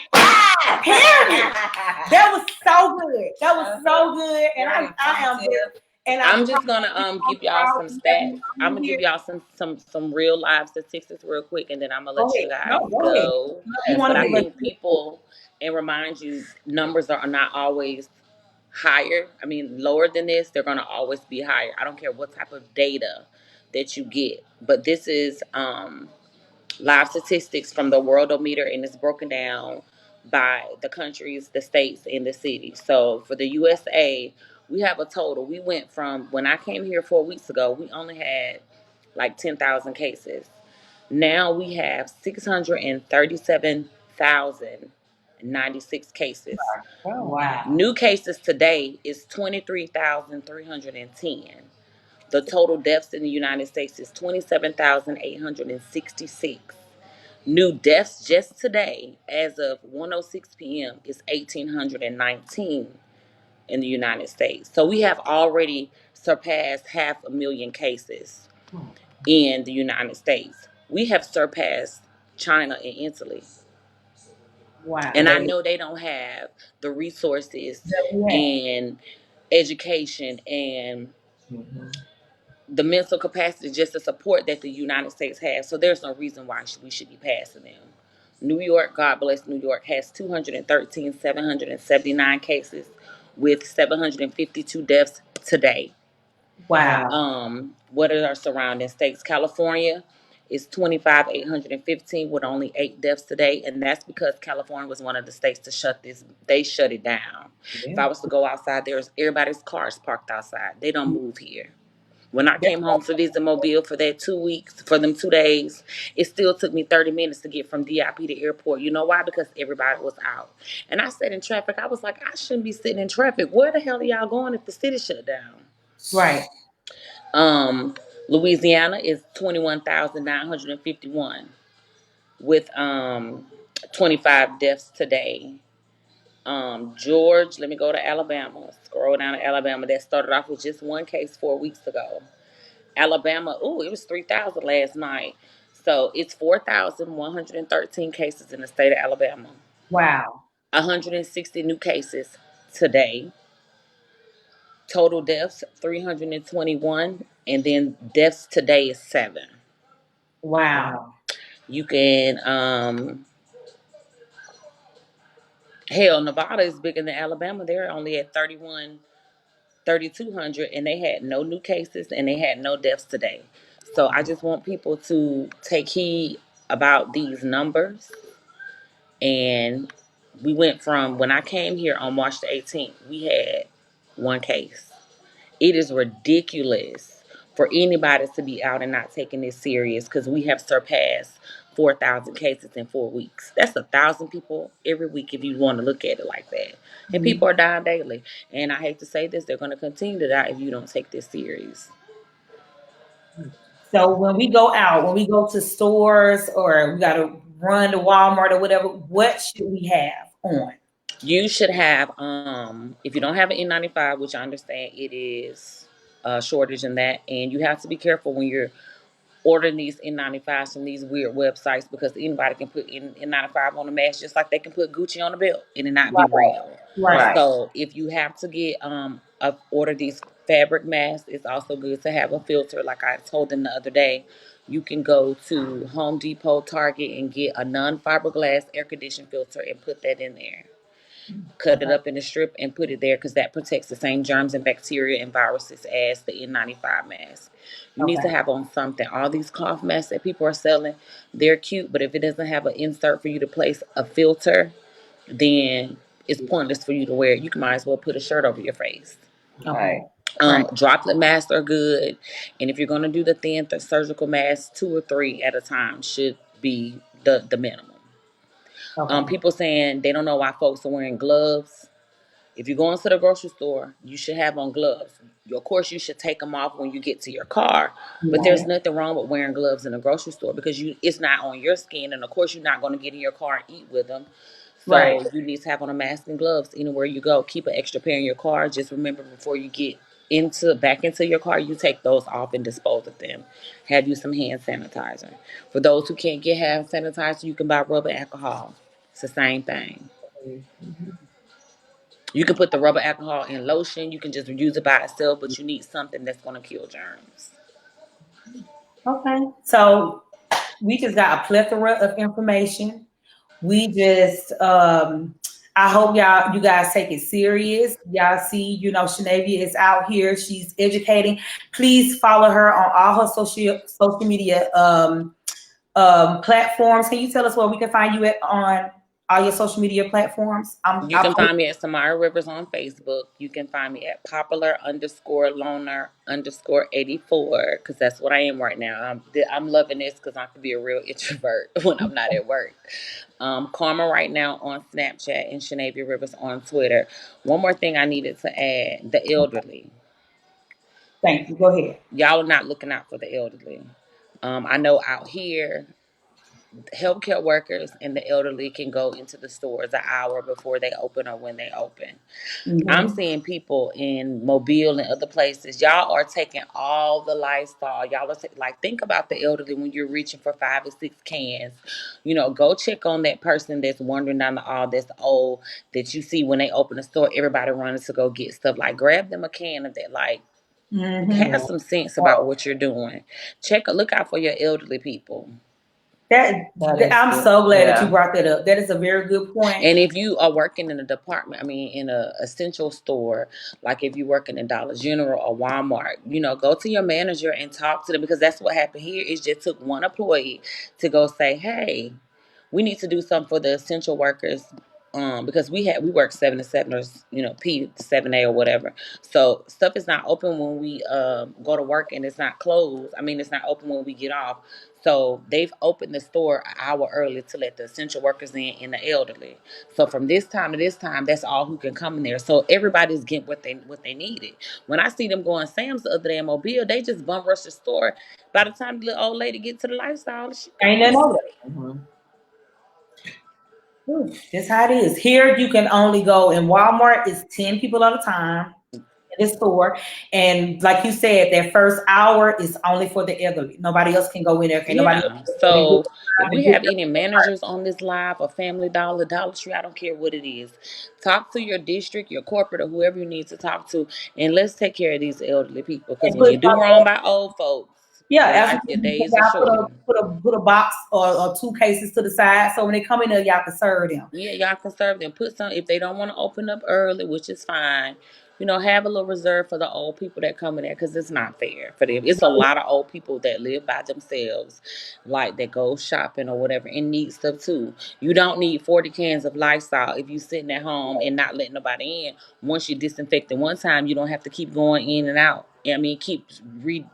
Speaker 1: That was so good. And I am good. And
Speaker 3: I'm just gonna give y'all some stats. I'm gonna give y'all some real live statistics real quick, and then I'm gonna let you guys go. But I think people, and remind you, numbers are not always higher. I mean, lower than this, they're gonna always be higher. I don't care what type of data that you get, but this is live statistics from the Worldometer, and it's broken down by the countries, the states, and the cities. So for the USA, We have a total. We went from when I came here 4 weeks ago, we only had like 10,000 cases. Now we have 637,096 cases.
Speaker 1: Oh, wow.
Speaker 3: New cases today is 23,310. The total deaths in the United States is 27,866. New deaths just today, as of 1:06 p.m., is 1,819 in the United States. So we have already surpassed 500,000 cases in the United States. We have surpassed China and Italy.
Speaker 1: Wow.
Speaker 3: And I know they don't have the resources and education and the mental capacity just to support that the United States has. So there's no reason why we should be passing them. New York, God bless New York, has 213,779 cases with 752 deaths today.
Speaker 1: Wow.
Speaker 3: What are our surrounding states? California is 25,815 with only 8 deaths today, and that's because California was one of the states to shut this. They shut it down. Yeah. If I was to go outside, there's everybody's cars parked outside. They don't move here. When I came home to visit Mobile for that 2 weeks, for them 2 days, it still took me 30 minutes to get from DIP to airport. You know why? Because everybody was out. And I sat in traffic. I was like, I shouldn't be sitting in traffic. Where the hell are y'all going if the city shut down?
Speaker 1: Right.
Speaker 3: Louisiana is 21,951 with 25 deaths today. George, let me go to Alabama. Scroll down to Alabama. That started off with just 1 case 4 weeks ago. Alabama, it was 3,000 last night. So it's 4,113 cases in the state of Alabama.
Speaker 1: Wow.
Speaker 3: 160 new cases today. Total deaths, 321. And then deaths today is 7.
Speaker 1: Wow.
Speaker 3: You can, Nevada is bigger than Alabama. They're only at 3,200, and they had no new cases and they had no deaths today. So I just want people to take heed about these numbers. And we went from when I came here on March the 18th, we had 1 case. It is ridiculous for anybody to be out and not taking this serious because we have surpassed 4,000 cases in 4 weeks. That's 1,000 people every week if you want to look at it like that. And people are dying daily. And I hate to say this, they're going to continue to die if you don't take this serious.
Speaker 1: So when we go out, when we go to stores or we got to run to Walmart or whatever, what should we have on?
Speaker 3: You should have, if you don't have an N95, which I understand it is a shortage in that, and you have to be careful when you're ordering these N95s from these weird websites because anybody can put N95 on a mask just like they can put Gucci on a belt and it not be real.
Speaker 1: Right.
Speaker 3: So if you have to get order these fabric masks, it's also good to have a filter. Like I told them the other day, you can go to Home Depot, Target, and get a non-fiberglass air conditioning filter and put that in there. Cut it up in a strip and put it there because that protects the same germs and bacteria and viruses as the N95 mask. You need to have on something. All these cloth masks that people are selling, they're cute, but if it doesn't have an insert for you to place a filter, then it's pointless for you to wear it. You might as well put a shirt over your face.
Speaker 1: Okay.
Speaker 3: Droplet masks are good, and if you're going to do the thin surgical masks, 2 or 3 at a time should be the minimum. People saying they don't know why folks are wearing gloves. If you go into the grocery store, you should have on gloves. Of course, you should take them off when you get to your car. But there's nothing wrong with wearing gloves in a grocery store because it's not on your skin. And, of course, you're not going to get in your car and eat with them. So you need to have on a mask and gloves anywhere you go. Keep an extra pair in your car. Just remember before you get back into your car, you take those off and dispose of them. Have you some hand sanitizer. For those who can't get hand sanitizer, you can buy rubber alcohol. It's the same thing. You can put the rubber alcohol in lotion. You can just use it by itself, but you need something that's going to kill germs.
Speaker 1: Okay. So we just got a plethora of information. We just, I hope you guys take it serious. Y'all see, Shanavia is out here. She's educating. Please follow her on all her social media platforms. Can you tell us where we can find you on all your social media platforms?
Speaker 3: You can find me at Samara Rivers on Facebook. You can find me at popular_loner_84 because that's what I am right now. I'm loving this because I can be a real introvert when I'm not at work. Karma right now on Snapchat and Shanavia Rivers on Twitter. One more thing I needed to add: the elderly.
Speaker 1: Thank you. Go ahead.
Speaker 3: Y'all are not looking out for the elderly. I know out here, healthcare workers and the elderly can go into the stores an hour before they open or when they open.
Speaker 1: Mm-hmm.
Speaker 3: I'm seeing people in Mobile and other places. Y'all are taking all the Lysol. Y'all are like, think about the elderly when you're reaching for 5 or 6 cans. Go check on that person that's wandering down the aisle that's old that you see when they open the store. Everybody running to go get stuff. Like, grab them a can of that. Like, have some sense about what you're doing. Look out for your elderly people.
Speaker 1: I'm so glad that you brought that up. That is a very good point.
Speaker 3: And if you are working in a department, in a essential store, like if you're working in Dollar General or Walmart, go to your manager and talk to them, because that's what happened here. It just took one employee to go say, hey, we need to do something for the essential workers. Because we work 7 to 7 or P to 7A or whatever. So stuff is not open when we go to work, and it's not closed. It's not open when we get off. So they've opened the store an hour early to let the essential workers in and the elderly. So from this time to this time, that's all who can come in there. So everybody's getting what they needed. When I see them going Sam's the other day in Mobile, they just bum rush the store. By the time the little old lady get to the lifestyle,
Speaker 1: ain't nothing over there. That's how it is. Here you can only go in Walmart. It's 10 people at a time in the store, and like you said, that first hour is only for the elderly. Nobody else can go in there. Nobody else
Speaker 3: so if we have any managers on this live, or Family Dollar, Dollar Tree, I don't care what it is, talk to your district, your corporate, or whoever you need to talk to, and let's take care of these elderly people, because when you do wrong by old folks, your days are short.
Speaker 1: Put a box or 2 cases to the side, so when they come in there, y'all can serve them.
Speaker 3: Yeah, y'all can serve them. Put some, if they don't want to open up early, which is fine. Have a little reserve for the old people that come in there, because it's not fair for them. It's a lot of old people that live by themselves, like that go shopping or whatever, and need stuff too. You don't need 40 cans of Lysol if you sitting at home and not letting nobody in. Once you disinfect it one time, you don't have to keep going in and out. Keep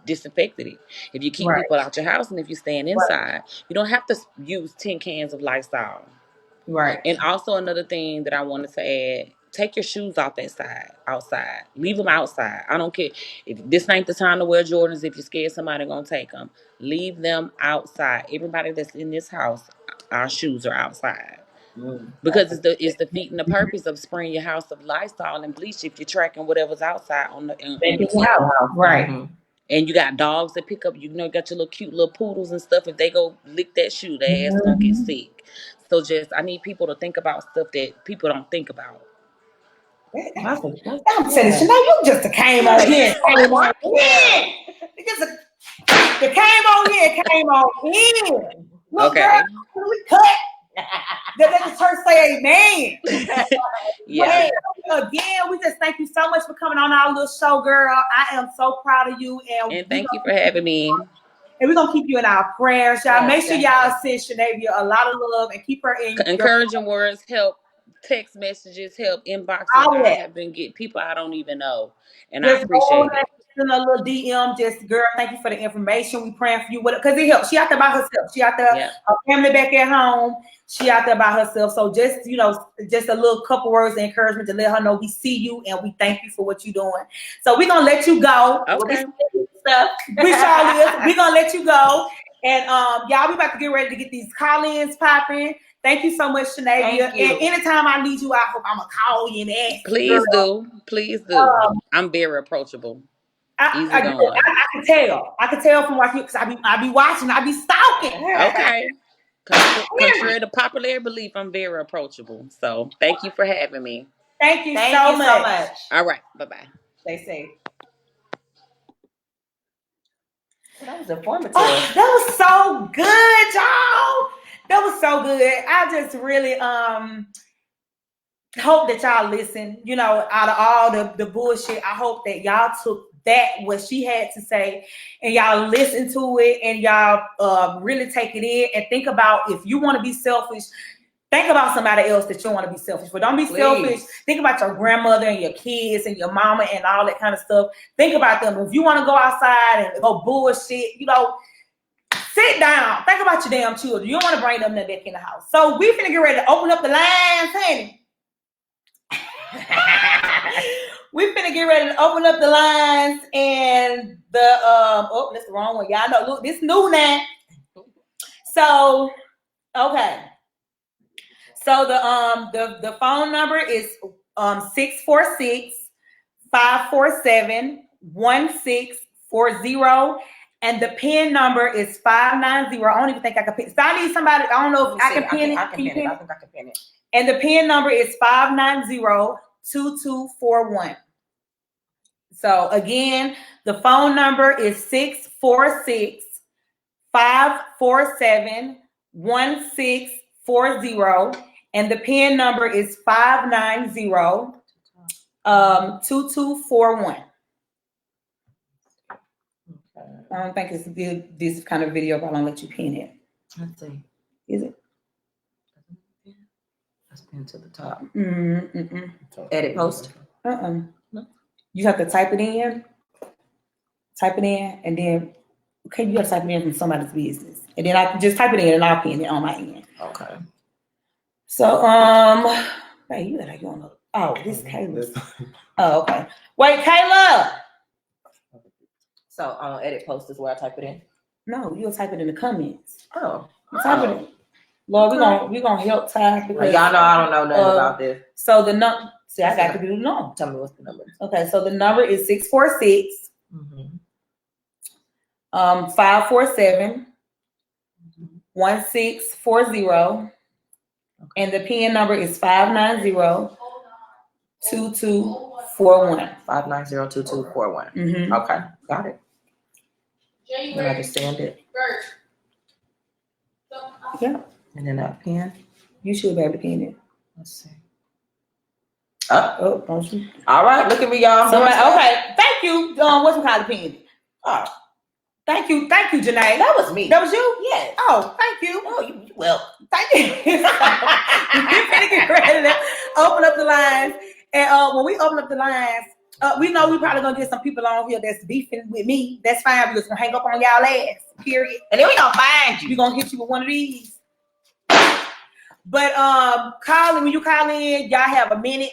Speaker 3: disinfecting it. If you keep people out your house, and if you're staying inside, you don't have to use 10 cans of Lysol.
Speaker 1: Right.
Speaker 3: And also another thing that I wanted to add, take your shoes off outside. Leave them outside. I don't care. If this ain't the time to wear Jordans, if you're scared somebody gonna take them, leave them outside. Everybody that's in this house, our shoes are outside. Because it's defeating the purpose of spraying your house of Lysol and bleach if you're tracking whatever's outside on the
Speaker 1: house. Right.
Speaker 3: Mm-hmm. And you got dogs that pick up, you got your little cute little poodles and stuff. If they go lick that shoe, their ass gonna get sick. So I need people to think about stuff that people don't think about.
Speaker 1: I'm saying, Chanel, you just came on here. Came on in. Look,
Speaker 3: okay.
Speaker 1: Girl, we cut. Let the church say amen.
Speaker 3: Yeah.
Speaker 1: Again, we just thank you so much for coming on our little show, girl. I am so proud of you.
Speaker 3: And thank you for having me.
Speaker 1: And we're going to keep you in our prayers, y'all. Make sure y'all send Shanavia a lot of love and keep her in.
Speaker 3: Encouraging words help. Text messages help. Inboxes. I have been getting people I don't even know. And I appreciate it.
Speaker 1: Send a little DM, just girl, thank you for the information. We praying for you, because it helps. She out there by herself. She out there, her family back at home. She out there by herself. So just just a little couple words of encouragement to let her know we see you and we thank you for what you're doing. So we're gonna let you go.
Speaker 3: Okay.
Speaker 1: We sure is. We're gonna let you go, and y'all, we about to get ready to get these call-ins popping. Thank you so much, Shanavia. And anytime I need you, I hope I'm gonna call you and ask.
Speaker 3: Please do. I'm very approachable.
Speaker 1: I can tell. I can tell from watching, because I be watching. I be stalking.
Speaker 3: Okay. Contrary to popular belief, I'm very approachable. So thank you for having me.
Speaker 1: Thank you so much.
Speaker 3: All right. Bye-bye.
Speaker 1: Stay safe.
Speaker 2: That was informative.
Speaker 1: Oh, that was so good, y'all. That was so good. I just really hope that y'all listen. Out of all the bullshit, I hope that y'all took what she had to say, and y'all listen to it, and y'all really take it in and think about, if you want to be selfish, Think about somebody else that you want to be selfish for. Don't be selfish. Think about your grandmother and your kids and your mama and all that kind of stuff. Think about them. If you want to go outside and go bullshit, you know, sit down. Think about your damn children. You don't want to bring them back in the house. So we finna get ready to open up the lines, honey. We finna get ready to open up the lines and the oh, that's the wrong one. Y'all know, look, this new now. So, okay. So the phone number is 646-547-1640. And the PIN number is 590. I don't even think I can pin it. So I need somebody. I don't know if I can pin it.
Speaker 2: I think I can pin it.
Speaker 1: And the PIN number is 590-2241. So again, the phone number is 646-547-1640. And the PIN number is 590-2241. I don't think it's good, this kind of video, but I don't let you pin it.
Speaker 2: Let's see.
Speaker 1: Is it?
Speaker 2: Let's pin to the top.
Speaker 1: Mm-mm.
Speaker 2: Edit post.
Speaker 1: No. You have to type it in. Type it in, and then okay, you have to type it in from somebody's business, and then I just type it in, and I'll pin it on my end.
Speaker 2: Okay.
Speaker 1: So wait, you gotta go on the. Oh, this is Kayla. Oh, okay. Wait, Kayla.
Speaker 2: So on edit post is where I type it in.
Speaker 1: No, you'll type it in the comments.
Speaker 2: Oh,
Speaker 1: Type it in. Lord, we're gonna help Ty because
Speaker 2: y'all know I don't know nothing about this.
Speaker 1: So the number. See, I got to do the number.
Speaker 2: Tell me what's the number.
Speaker 1: Okay, so the number is 646 547 1640, and the PIN number is 590-2241.
Speaker 2: 590-2241. Okay, got it. Then I just send it.
Speaker 1: Yeah.
Speaker 2: And then that PIN.
Speaker 1: You should be able to pin it.
Speaker 2: Let's see.
Speaker 1: Oh, don't you?
Speaker 2: All right, look at me, y'all.
Speaker 1: Okay, thank you. What's the kind of pin?
Speaker 2: Oh,
Speaker 1: thank you, Janae.
Speaker 2: that was me.
Speaker 1: That was you?
Speaker 2: Yes.
Speaker 1: Oh, thank you.
Speaker 2: Oh, you well.
Speaker 1: Thank you. We're gonna get ready to open up the lines, and when we open up the lines, we know we probably gonna get some people on here that's beefing with me. That's fine. We're just gonna hang up on y'all ass. Period.
Speaker 2: And then we gonna find you.
Speaker 1: We're gonna hit you with one of these. But when you call in, y'all have a minute.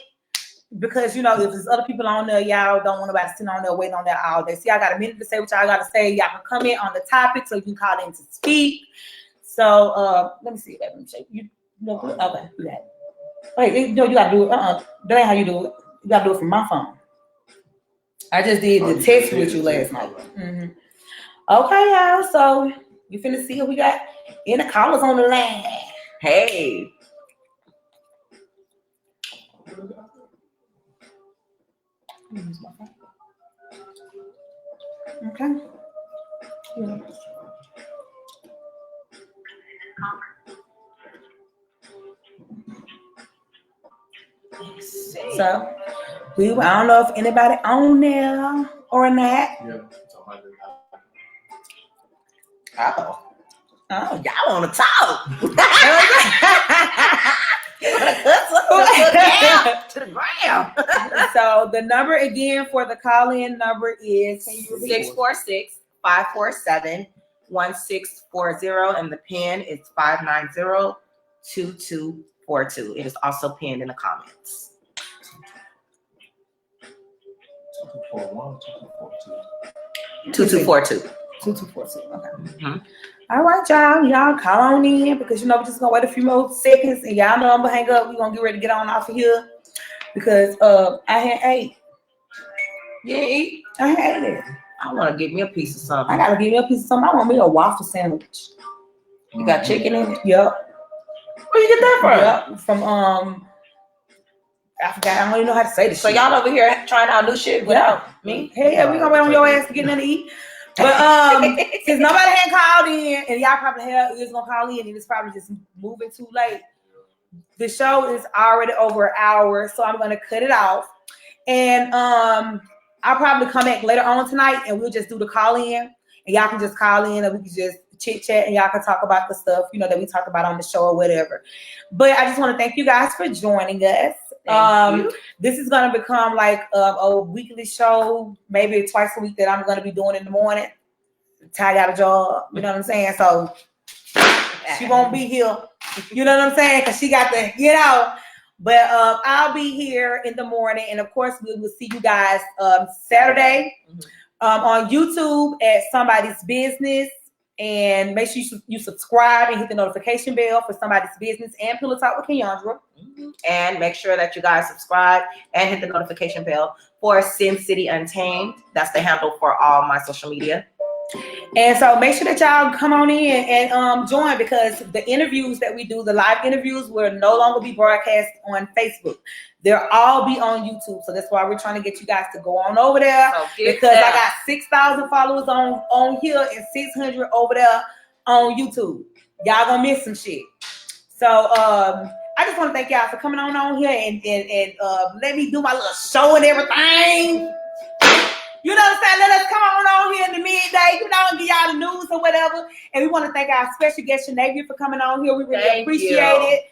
Speaker 1: Because, you know, if there's other people on there, y'all don't want nobody sitting on there waiting on that all day. So y'all got a minute to say what y'all got to say. Y'all can comment on the topic so you can call in to speak. So let me see. Let me show you. Okay, do that. Wait, no, you got to do it. That ain't how you do it. You got to do it from my phone. I just did the text with you last night. Okay, y'all. So you finna see what we got in the callers on the line.
Speaker 2: Hey.
Speaker 1: Okay. Yeah. So I don't know if anybody on there or not.
Speaker 4: Yeah.
Speaker 2: Oh, y'all want to talk? To the ground.
Speaker 1: So the number again for the call-in number is
Speaker 2: 646-547-1640, and the PIN is 590-2242. It is also pinned in the comments. 2242.
Speaker 1: 2242. Okay. All right, y'all call on in because you know we're just gonna wait a few more seconds and y'all know I'm gonna hang up. We're gonna get ready to get on off of here because I had ate.
Speaker 2: You ain't eat?
Speaker 1: I had it.
Speaker 2: I want to get me a piece of something.
Speaker 1: I gotta give me a piece of something. I want me a waffle sandwich.
Speaker 2: You got chicken in it?
Speaker 1: Yep.
Speaker 2: Where you get that from?
Speaker 1: Yep. From I forgot. I don't even know how to say this.
Speaker 2: So y'all over here trying out new shit without me?
Speaker 1: Hey, yeah, we gonna wait on your ass to get nothing to eat. But since nobody had called in, and y'all probably is gonna call in, and it's probably just moving too late. The show is already over an hour, so I'm gonna cut it off. And I'll probably come back later on tonight, and we'll just do the call in, and y'all can just call in, and we can just chit chat and y'all can talk about the stuff, you know, that we talk about on the show or whatever. But I just want to thank you guys for joining us. This is going to become like a weekly show, maybe twice a week that I'm going to be doing in the morning. Ty got a job, you know what I'm saying? So she won't be here, you know what I'm saying? Because she got the, you know. But I'll be here in the morning. And of course, we will see you guys Saturday on YouTube at Somebody's Business. And make sure you subscribe and hit the notification bell for Somebody's Business and Pillow Talk with Keandra.
Speaker 2: And make sure that you guys subscribe and hit the notification bell for Sin City Untamed. That's the handle for all my social media.
Speaker 1: And so make sure that y'all come on in and join, because the interviews that we do, the live interviews, will no longer be broadcast on Facebook. They'll all be on YouTube. So that's why we're trying to get you guys to go on over there, because I got 6,000 followers on here and 600 over there on YouTube. Y'all gonna miss some shit. So I just want to thank y'all for coming on here and let me do my little show and everything. You know what I'm saying? Let us come on here in the midday, you know, and give y'all the news or whatever. And we want to thank our special guest, Shanavia, for coming on here. We really appreciate it.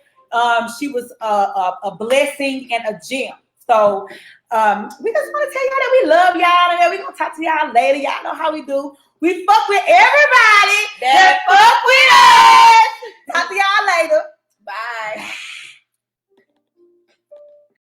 Speaker 1: She was a blessing and a gem. So we just want to tell y'all that we love y'all, and that we're going to talk to y'all later. Y'all know how we do. We fuck with everybody that fuck with us. Talk to y'all later.
Speaker 2: Bye.